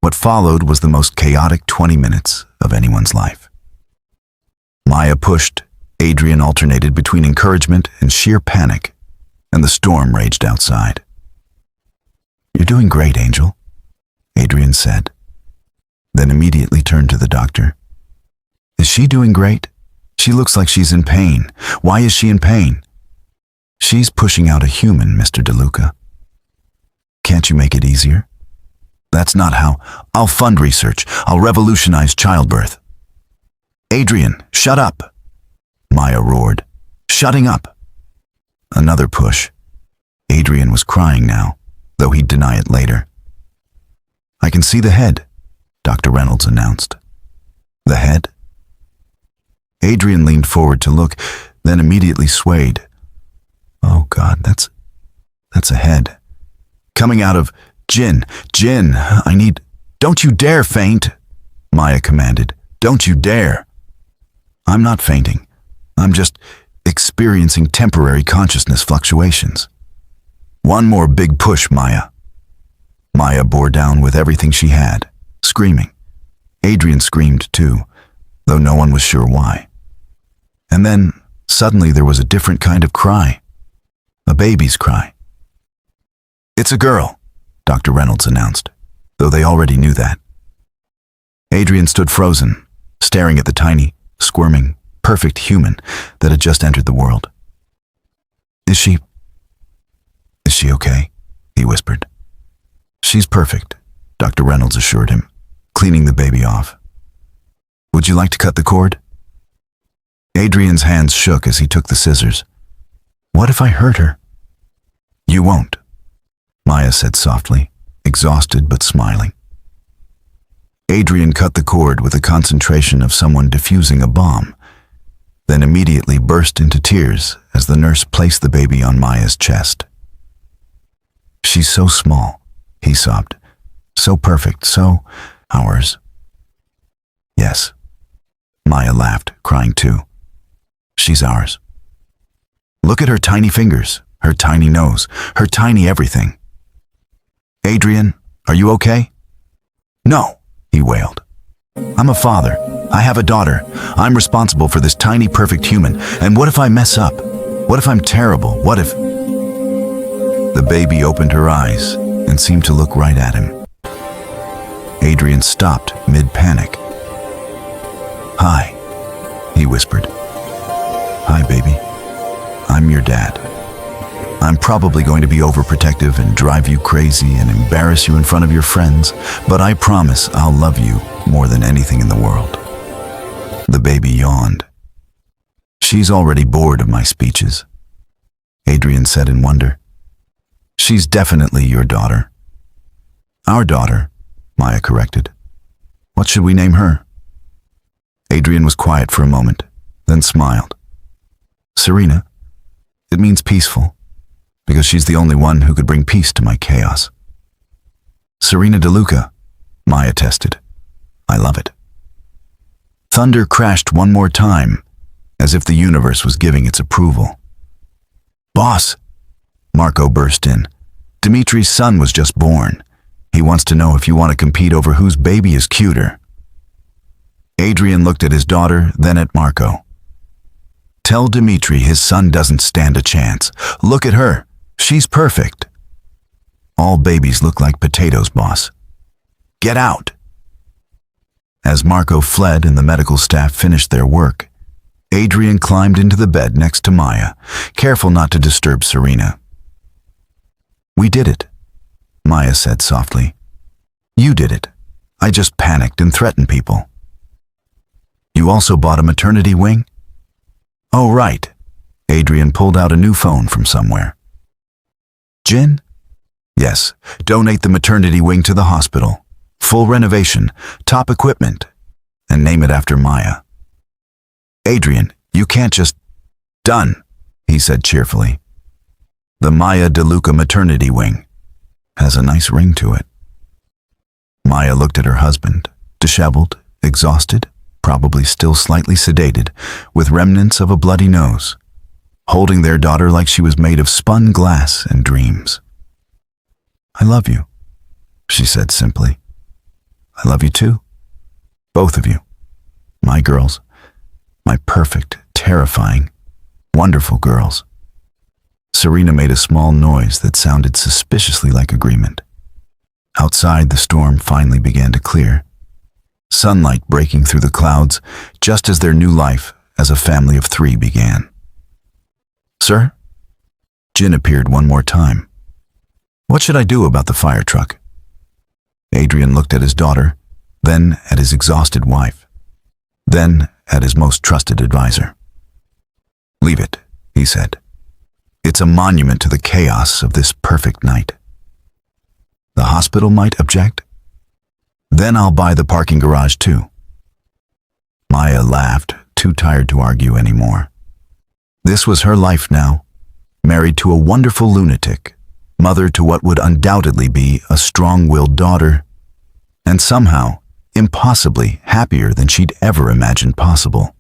What followed was the most chaotic 20 minutes of anyone's life. Maya pushed. Adrian alternated between encouragement and sheer panic, and the storm raged outside. You're doing great, Angel, Adrian said, then immediately turned to the doctor. Is she doing great? She looks like she's in pain. Why is she in pain? She's pushing out a human, Mr. DeLuca. Can't you make it easier? That's not how. I'll fund research. I'll revolutionize childbirth. Adrian, shut up! Maya roared. Shutting up! Another push. Adrian was crying now, though he'd deny it later. I can see the head, Dr. Reynolds announced. The head? Adrian leaned forward to look, then immediately swayed. Oh God, that's a head. Coming out of... Jin, I need... Don't you dare faint, Maya commanded. Don't you dare. I'm not fainting. I'm just experiencing temporary consciousness fluctuations. One more big push, Maya. Maya bore down with everything she had, screaming. Adrian screamed too, though no one was sure why. And then, suddenly there was a different kind of cry. A baby's cry. It's a girl, Dr. Reynolds announced, though they already knew that. Adrian stood frozen, staring at the tiny, squirming, perfect human that had just entered the world. Is she okay? He whispered. She's perfect, Dr. Reynolds assured him, cleaning the baby off. Would you like to cut the cord? Adrian's hands shook as he took the scissors. What if I hurt her? You won't, Maya said softly, exhausted but smiling. Adrian cut the cord with the concentration of someone defusing a bomb, then immediately burst into tears as the nurse placed the baby on Maya's chest. She's so small, he sobbed. So perfect, so ours. Yes. Maya laughed, crying too. She's ours. Look at her tiny fingers, her tiny nose, her tiny everything. Adrian, are you okay? No, he wailed. I'm a father. I have a daughter. I'm responsible for this tiny, perfect human. And what if I mess up? What if I'm terrible? What if... The baby opened her eyes and seemed to look right at him. Adrian stopped mid-panic. "Hi," he whispered. "Hi, baby. I'm your dad. I'm probably going to be overprotective and drive you crazy and embarrass you in front of your friends, but I promise I'll love you more than anything in the world." The baby yawned. "She's already bored of my speeches," Adrian said in wonder. "She's definitely your daughter." "Our daughter," Maya corrected. "What should we name her?" Adrian was quiet for a moment, then smiled. "Serena. It means peaceful, because she's the only one who could bring peace to my chaos." "Serena de Luca," Maya tested. "I love it." Thunder crashed one more time, as if the universe was giving its approval. "Boss," Marco burst in. "Dimitri's son was just born. He wants to know if you want to compete over whose baby is cuter." Adrian looked at his daughter, then at Marco. "Tell Dimitri his son doesn't stand a chance. Look at her. She's perfect." "All babies look like potatoes, boss." "Get out." As Marco fled and the medical staff finished their work, Adrian climbed into the bed next to Maya, careful not to disturb Serena. "We did it," Maya said softly. "You did it. I just panicked and threatened people." "You also bought a maternity wing?" "Oh, right." Adrian pulled out a new phone from somewhere. "Jin?" "Yes, donate the maternity wing to the hospital. Full renovation, top equipment, and name it after Maya." "Adrian, you can't just—" "Done," he said cheerfully. "The Maya de Luca maternity wing has a nice ring to it." Maya looked at her husband, disheveled, exhausted, probably still slightly sedated, with remnants of a bloody nose, holding their daughter like she was made of spun glass and dreams. "I love you," she said simply. "I love you too. Both of you. My girls. My perfect, terrifying, wonderful girls." Serena made a small noise that sounded suspiciously like agreement. Outside, the storm finally began to clear, sunlight breaking through the clouds just as their new life as a family of 3 began. "Sir?" Jin appeared one more time. "What should I do about the fire truck?" Adrian looked at his daughter, then at his exhausted wife, then at his most trusted advisor. "Leave it," he said. "It's a monument to the chaos of this perfect night." "The hospital might object?" "Then I'll buy the parking garage too." Maya laughed, too tired to argue anymore. This was her life now, married to a wonderful lunatic, mother to what would undoubtedly be a strong-willed daughter, and somehow, impossibly happier than she'd ever imagined possible.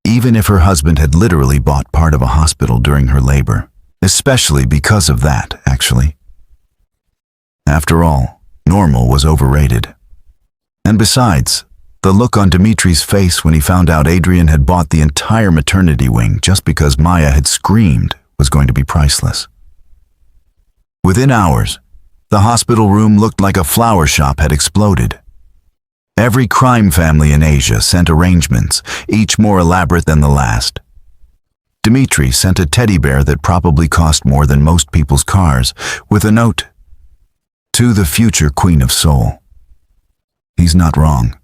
Even if her husband had literally bought part of a hospital during her labor, especially because of that, actually. After all, normal was overrated. And besides, the look on Dimitri's face when he found out Adrian had bought the entire maternity wing just because Maya had screamed was going to be priceless. Within hours, the hospital room looked like a flower shop had exploded. Every crime family in Asia sent arrangements, each more elaborate than the last. Dimitri sent a teddy bear that probably cost more than most people's cars, with a note, "To the future Queen of Soul." "He's not wrong,"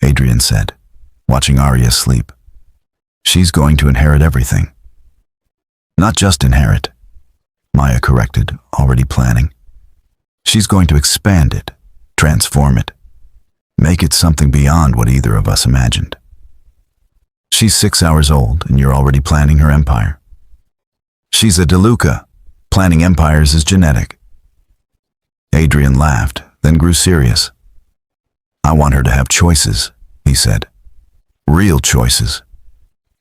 Adrian said, watching Arya sleep. "She's going to inherit everything." "Not just inherit," Maya corrected, already planning. "She's going to expand it, transform it, make it something beyond what either of us imagined." "She's 6 hours old and you're already planning her empire." "She's a De Luca. Planning empires is genetic." Adrian laughed, then grew serious. "I want her to have choices," he said. "Real choices.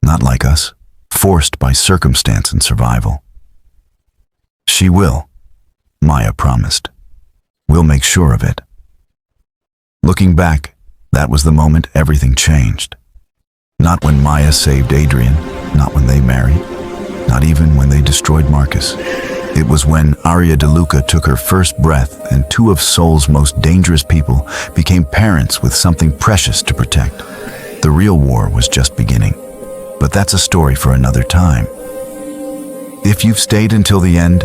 Not like us, forced by circumstance and survival." "She will," Maya promised. "We'll make sure of it." Looking back, that was the moment everything changed. Not when Maya saved Adrian, not when they married, not even when they destroyed Marcus. It was when Arya de Luca took her first breath and two of Seoul's most dangerous people became parents with something precious to protect. The real war was just beginning, but that's a story for another time. If you've stayed until the end,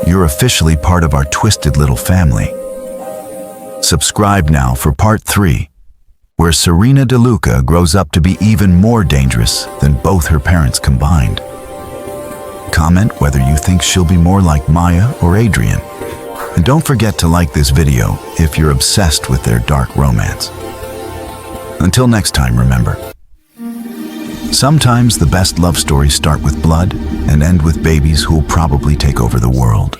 you're officially part of our twisted little family. Subscribe now for part 3, where Serena de Luca grows up to be even more dangerous than both her parents combined. Comment whether you think she'll be more like Maya or Adrian. And don't forget to like this video if you're obsessed with their dark romance. Until next time, remember, sometimes the best love stories start with blood and end with babies who'll probably take over the world.